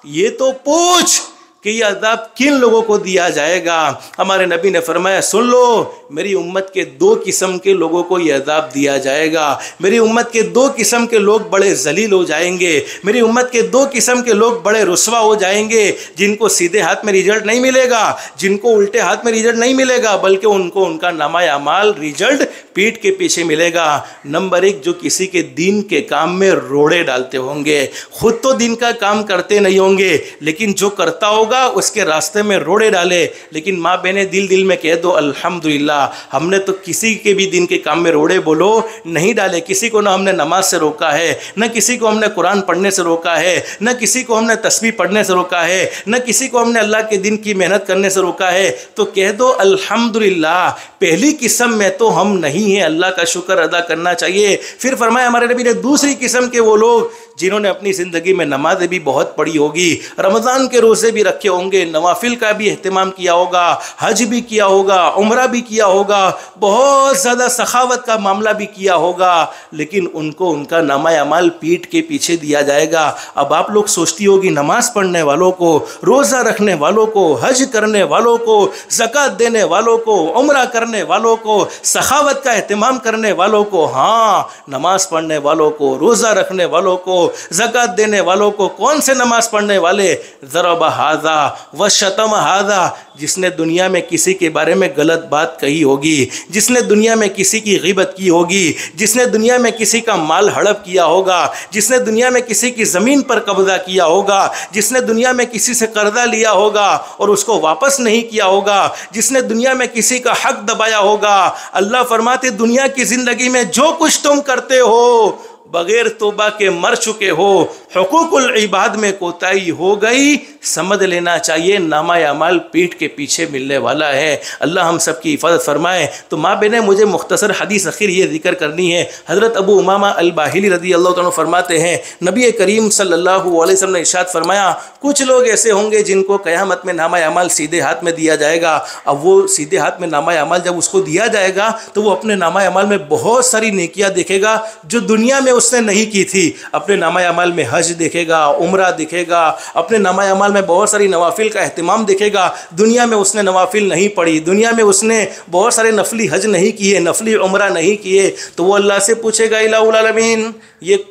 Speaker 1: ये तो पूछ कि यह अज़ाब किन लोगों को दिया जाएगा? हमारे नबी ने फरमाया, सुन लो, मेरी उम्मत के 2 किस्म के लोगों को यह अज़ाब दिया जाएगा। मेरी उम्मत के 2 किस्म के लोग बड़े जलील हो जाएंगे, मेरी उम्मत के 2 किस्म के लोग बड़े रुसवा हो जाएंगे, जिनको सीधे हाथ में रिजल्ट नहीं मिलेगा, जिनको उल्टे हाथ में रिजल्ट नहीं मिलेगा, बल्कि उनको उनका नामा अमाल रिजल्ट पीठ के पीछे मिलेगा। नंबर 1, जो किसी के दीन के काम में रोड़े डालते होंगे, खुद तो दिन का काम करते नहीं होंगे, लेकिन जो करता होगा उसके रास्ते में रोड़े डाले। लेकिन माँ बहनें, दिल दिल में कह दो अल्हम्दुलिल्लाह, हमने तो किसी के भी दिन के काम में रोड़े बोलो नहीं डाले। किसी को ना हमने नमाज से रोका है, न किसी को हमने कुरान पढ़ने से रोका है, न किसी को हमने तस्बीह पढ़ने से रोका है, न किसी को हमने अल्लाह के दिन की मेहनत करने से रोका है। तो कह दो अल्हम्दुलिल्लाह, पहली किस्म में तो हम नहीं हैं, अल्लाह का शुक्र अदा करना चाहिए। फिर फरमाया हमारे नबी ने, दूसरी किस्म के वो लोग जिन्होंने अपनी ज़िंदगी में नमाज़ें भी बहुत पढ़ी होगी, रमज़ान के रोज़े भी रखे होंगे, नवाफिल का भी अहतमाम किया होगा, हज भी किया होगा, उम्रा भी किया होगा, बहुत ज़्यादा सखावत का मामला भी किया होगा, लेकिन उनको उनका नामा अमाल पीठ के पीछे दिया जाएगा। अब आप लोग सोचती होगी नमाज़ पढ़ने वालों को, रोज़ा रखने वालों को, हज करने वालों को, ज़कात देने वालों को, उम्रा करने वालों को, सखावत का एहतमाम करने वालों को, हाँ नमाज़ पढ़ने वालों को, रोज़ा रखने वालों को, ज़कात देने वालों को, कौन से नमाज़ पढ़ने वाले? ज़रब हाज़ा व शतम हाज़ा, जिसने दुनिया में किसी के बारे में गलत बात कही होगी, जिसने दुनिया में किसी की ग़ीबत की होगी, जिसने दुनिया में किसी का माल हड़प किया होगा, जिसने दुनिया में किसी की ज़मीन पर कब्ज़ा किया होगा, जिसने दुनिया में किसी से कर्जा लिया होगा और उसको वापस नहीं किया होगा, जिसने दुनिया में किसी का हक दबाया होगा। अल्लाह फरमाते दुनिया की ज़िंदगी में जो कुछ तुम करते हो बग़ैर तौबा के मर चुके हो, हुकूकुल इबाद में कोताही हो गई, समझ लेना चाहिए नामा अमाल पीठ के पीछे मिलने वाला है। अल्लाह हम सब की हिफाजत फरमाए। तो माँ बहने, मुझे मुख्तसर हदीस आखिर ये जिक्र करनी है। हज़रत अबू उमामा अल बाहिली रज़ी अल्लाह तआला फरमाते हैं, नबी करीम सल्लल्लाहु अलैहि वसल्लम ने इरशाद फरमाया, कुछ लोग ऐसे होंगे जिनको क़यामत में नामा अमाल सीधे हाथ में दिया जाएगा। अब वो सीधे हाथ में नामा अमाल जब उसको दिया जाएगा तो वो अपने नामा अमाल में बहुत सारी नेकियां देखेगा जो दुनिया में उसने नहीं की थी। अपने नामा अमाल में हज देखेगा, उम्रा देखेगा, अपने नामा अमाल में बहुत सारी नवाफिल का अहतमाम देखेगा। दुनिया में उसने नवाफिल नहीं पढ़ी, दुनिया में उसने बहुत सारे नफली हज नहीं किए, नफली उम्रा नहीं किए, तो वो अल्लाह से पूछेगा, इलाहुल आलमीन ये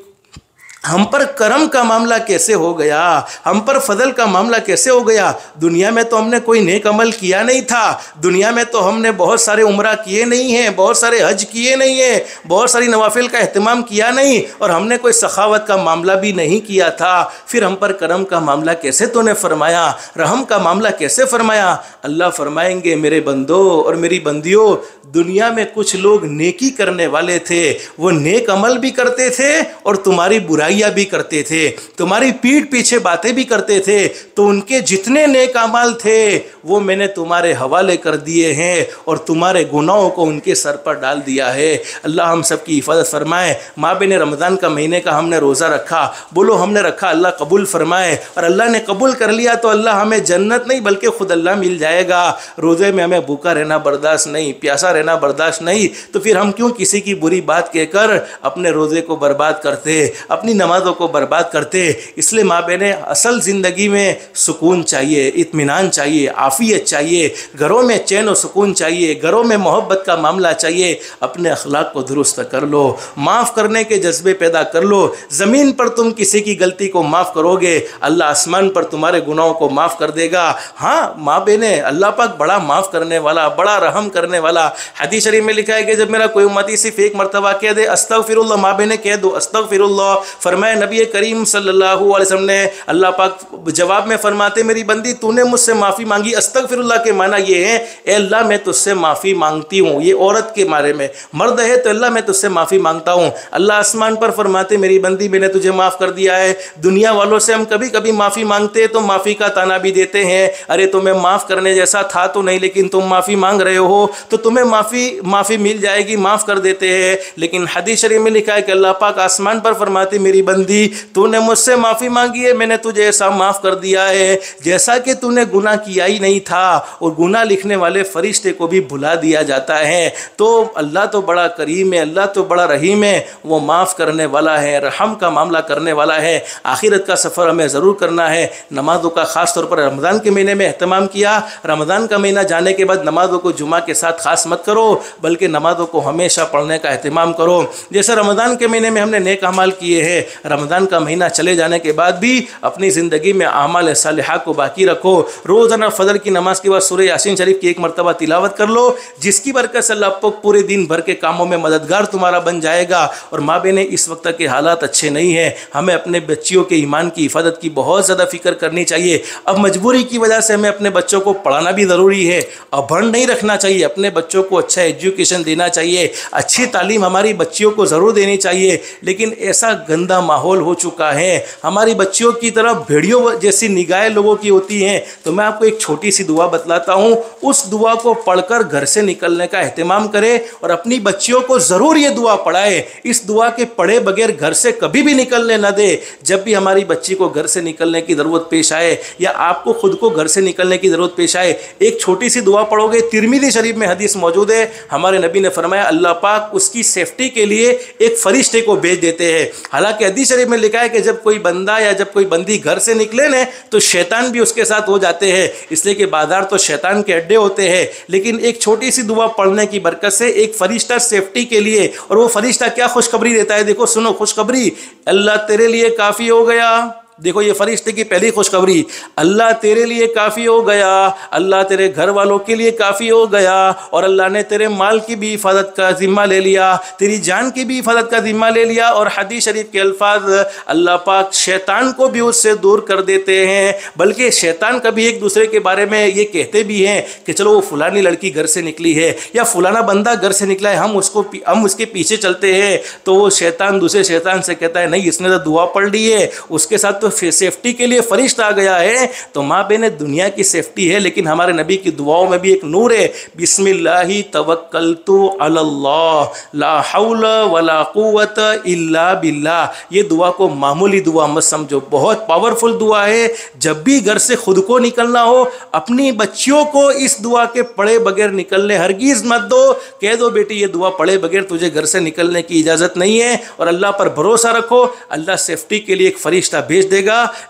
Speaker 1: हम पर करम का मामला कैसे हो गया, हम पर फजल का मामला कैसे हो गया? दुनिया में तो हमने कोई नेक अमल किया नहीं था, दुनिया में तो हमने बहुत सारे उम्रा किए नहीं हैं, बहुत सारे हज किए नहीं हैं, बहुत सारी नवाफिल का अहतमाम किया नहीं, और हमने कोई सखावत का मामला भी नहीं किया था। फिर हम पर करम का मामला कैसे तूने फरमाया, रहम का मामला कैसे फरमाया? अल्लाह फरमाएंगे, मेरे बंदो और मेरी बंदियों, दुनिया में कुछ लोग नेकी करने वाले थे, वो नेक अमल भी करते थे और तुम्हारी बुराइयां भी करते थे, तुम्हारी पीठ पीछे बातें भी करते थे, तो उनके जितने नेक अमल थे वो मैंने तुम्हारे हवाले कर दिए हैं और तुम्हारे गुनाहों को उनके सर पर डाल दिया है। अल्लाह हम सब की हिफाजत फरमाए। माँ बहने, रमज़ान का महीने का हमने रोज़ा रखा, बोलो हमने रखा, अल्लाह कबूल फरमाए, और अल्लाह ने कबूल कर लिया तो अल्लाह हमें जन्नत नहीं बल्कि खुद अल्लाह मिल जाएगा। रोज़े में हमें भूखा रहना बर्दाश्त नहीं, प्यासा रहना बर्दाश्त नहीं, तो फिर हम क्यों किसी की बुरी बात कहकर अपने रोज़े को बर्बाद करते, अपनी नमाज़ों को बर्बाद करते? इसलिए माँ बहने, असल ज़िंदगी में सुकून चाहिए, इत्मीनान चाहिए, आफ़ियत चाहिए, घरों में चैन और सुकून चाहिए, घरों में मोहब्बत का मामला चाहिए। अपने अखलाक को दुरुस्त कर लो, माफ़ करने के जज्बे पैदा कर लो। ज़मीन पर तुम किसी की गलती को माफ़ करोगे, अल्लाह आसमान पर तुम्हारे गुनाहों को माफ़ कर देगा। हाँ माँ बहने, अल्लाह पाक बड़ा माफ़ करने वाला, बड़ा रहम करने वाला। हदीस शरीफ में लिखा है कि जब मेरा कोई उम्मती सिर्फ एक मरतबा कह दे अस्तगफिरुल्लाह, माँ बहने कह दो अस्तगफिरुल्लाह, फरमाए नबी करीम सल्लल्लाहु अलैहि वसल्लम ने, अल्लाह पाक जवाब में फरमाते, मेरी बंदी तूने मुझसे माफ़ी मांगी। अस्तगफिरुल्लाह के माना ये है, ए अल्लाह मैं तुझसे माफ़ी मांगती हूँ। ये औरत के बारे में, मर्द है तो अल्लाह मैं तुझसे माफ़ी मांगता हूँ। अल्लाह आसमान पर फरमाते, मेरी बंदी मैंने तुझे माफ़ कर दिया है। दुनिया वालों से हम कभी कभी माफ़ी मांगते तो माफ़ी का ताना भी देते हैं, अरे तुम्हें माफ़ करने जैसा था तो नहीं, लेकिन तुम माफ़ी मांग रहे हो तो तुम्हें माफ़ी मिल जाएगी, माफ़ कर देते हैं। लेकिन हदीस शरीफ में लिखा है कि अल्लाह पाक आसमान पर फरमाते, मेरी बंदी तूने मुझसे माफ़ी मांगी है, मैंने तुझे ऐसा माफ़ कर दिया है जैसा कि तूने गुनाह किया ही नहीं था। और गुनाह लिखने वाले फरिश्ते को भी भुला दिया जाता है। तो अल्लाह तो बड़ा करीम है, अल्लाह तो बड़ा रहीम है, वो माफ़ करने वाला है, रहम का मामला करने वाला है। आखिरत का सफ़र हमें ज़रूर करना है। नमाज़ों का ख़ास तौर पर रमज़ान के महीने में अहतमाम किया। रमज़ान का महीना जाने के बाद नमाज़ों को जुमा के साथ ख़ास मत करो, बल्कि नमाज़ों को हमेशा पढ़ने का अहतमाम करो। जैसे रमज़ान के महीने में हमने नेक अमाल किए हैं, रमज़ान का महीना चले जाने के बाद भी अपनी ज़िंदगी में आमाल सालिहा को बाकी रखो। रोज़ाना फजर की नमाज के बाद सूरह यासीन शरीफ की एक मरतबा तिलावत कर लो, जिसकी बरकत से अल्लाह पाक पूरे दिन भर के कामों में मददगार तुम्हारा बन जाएगा। और माँ बहने, इस वक्त के हालात अच्छे नहीं हैं, हमें अपने बच्चियों के ईमान की हिफाजत की बहुत ज़्यादा फिक्र करनी चाहिए। अब मजबूरी की वजह से हमें अपने बच्चों को पढ़ाना भी ज़रूरी है, अभण नहीं रखना चाहिए, अपने बच्चों को अच्छा एजुकेशन देना चाहिए, अच्छी तालीम हमारी बच्चियों को ज़रूर देनी चाहिए, लेकिन ऐसा गंदा गंदा माहौल हो चुका है, हमारी बच्चियों की तरफ भेड़ियों जैसी निगाहें लोगों की होती हैं। तो मैं आपको एक छोटी सी दुआ बतलाता हूँ, उस दुआ को पढ़कर घर से निकलने का एहतमाम करें और अपनी बच्चियों को ज़रूर ये दुआ पढ़ाए। इस दुआ के पढ़े बगैर घर से कभी भी निकलने न दे। जब भी हमारी बच्ची को घर से निकलने की ज़रूरत पेश आए या आपको खुद को घर से निकलने की ज़रूरत पेश आए, एक छोटी सी दुआ पढ़ोगे। तिरमिज़ी शरीफ में हदीस मौजूद है, हमारे नबी ने फरमाया अल्लाह पाक उसकी सेफ्टी के लिए एक फरिश्ते को भेज देते हैं। हालांकि हदीस शरीफ में लिखा है कि जब कोई बंदा या जब कोई बंदी घर से निकले ना तो शैतान भी उसके साथ हो जाते हैं, इसलिए कि बाजार तो शैतान के अड्डे होते हैं। लेकिन एक छोटी सी दुआ पढ़ने की बरकत से एक फरिश्ता सेफ्टी के लिए, और वो फरिश्ता क्या खुशखबरी देता है, देखो सुनो खुशखबरी, अल्लाह तेरे लिए काफ़ी हो गया। देखो ये फरिश्ते की पहली खुशखबरी, अल्लाह तेरे लिए काफ़ी हो गया, अल्लाह तेरे घर वालों के लिए काफ़ी हो गया, और अल्लाह ने तेरे माल की भी हिफाजत का ज़िम्मा ले लिया, तेरी जान की भी हिफाजत का ज़िम्मा ले लिया। और हदीस शरीफ के अल्फाज, अल्लाह पाक शैतान को भी उससे दूर कर देते हैं। बल्कि शैतान कभी एक दूसरे के बारे में ये कहते भी हैं कि चलो वो फलानी लड़की घर से निकली है या फलाना बंदा घर से निकला है, हम उसके पीछे चलते हैं। तो वो शैतान दूसरे शैतान से कहता है नहीं, इसने तो दुआ पढ़ ली है, उसके साथ तो सेफ्टी के लिए फरिश्ता आ गया है। तो माँ बहन दुनिया की सेफ्टी है, लेकिन हमारे नबी की दुआओं में भी एक नूर है। बिस्मिल्लाहि तवक्कलतु अलल्लाह ला हौल वला कुव्वत इल्ला बिल्लाह। ये दुआ को मामूली दुआ मत समझो, बहुत पावरफुल दुआ है। जब भी घर से खुद को निकलना हो, अपनी बच्चियों को इस दुआ के पढ़े बगैर निकलने हरगिज़ मत दो। कह दो बेटी ये दुआ पढ़े बगैर तुझे घर से निकलने की इजाज़त नहीं है, और अल्लाह पर भरोसा रखो, अल्लाह सेफ्टी के लिए एक फरिश्ता भेज देगा।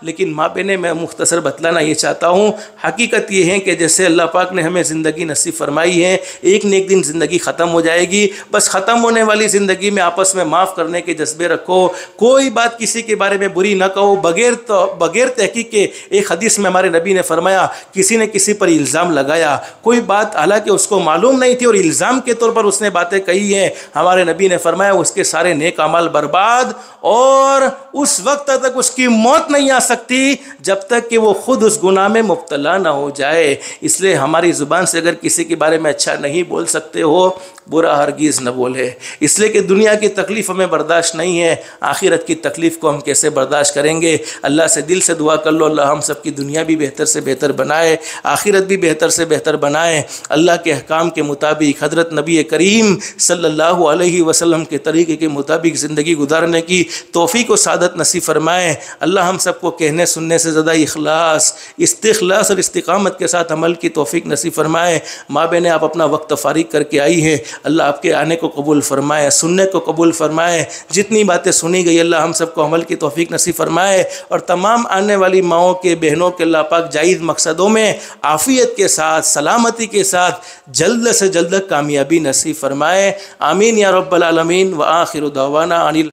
Speaker 1: लेकिन माँ बहने मैं मुख्तसर बतलाना ये चाहता हूँ, हकीकत ये है कि जैसे अल्लाह पाक ने हमें ज़िंदगी नसीब फरमाई है, एक न एक दिन ज़िंदगी ख़त्म हो जाएगी। बस ख़त्म होने वाली ज़िंदगी में आपस में माफ़ करने के जज्बे रखो, कोई बात किसी के बारे में बुरी ना कहो बगैर तहकीक के। एक हदीस में हमारे नबी ने फरमाया, किसी ने किसी पर इल्ज़ाम लगाया, कोई बात हालांकि उसको मालूम नहीं थी और इल्ज़ाम के तौर पर उसने बातें कही हैं, हमारे नबी ने फरमाया उसके सारे नेक अमाल बर्बाद, और उस वक्त तक उसकी मौत नहीं आ सकती जब तक कि वो खुद उस गुनाह में मुब्तला ना हो जाए। इसलिए हमारी ज़ुबान से अगर किसी के बारे में अच्छा नहीं बोल सकते हो, बुरा हरगिज़ न बोले, इसलिए कि दुनिया की तकलीफ़ हमें बर्दाश्त नहीं है, आखिरत की तकलीफ़ को हम कैसे बर्दाश्त करेंगे। अल्लाह से दिल से दुआ कर लो, अल्लाह हम सब की दुनिया भी बेहतर से बेहतर बनाए, आखिरत भी बेहतर से बेहतर बनाए। अल्लाह के अहकाम के मुताबिक, हज़रत नबी करीम सल्लल्लाहु अलैहि वसल्लम के तरीक़े के मुताबिक ज़िंदगी गुजारने की तौफ़ीक़ व सादत नसीब फरमाए। अल्लाह हम सबको कहने सुनने से ज़्यादा इखलास, इस्तिखलास और इस्तिकामत के साथ अमल की तौफ़ीक़ नसीब फरमाए। माँ बहने आप अपना वक्त फ़ारिग करके आई हैं, अल्लाह आपके आने को कबूल फरमाए, सुनने को कबूल फरमाए। जितनी बातें सुनी गई अल्लाह हम सबको अमल की तौफ़ीक़ नसीब फरमाए, और तमाम आने वाली माओं के बहनों के अल्लाह पाक जायज़ मकसदों में आफ़ियत के साथ, सलामती के साथ जल्द से जल्द कामयाबी नसीब फरमाए। आमीन या रब्बल आलमीन। व आखिरु दावाना अनिल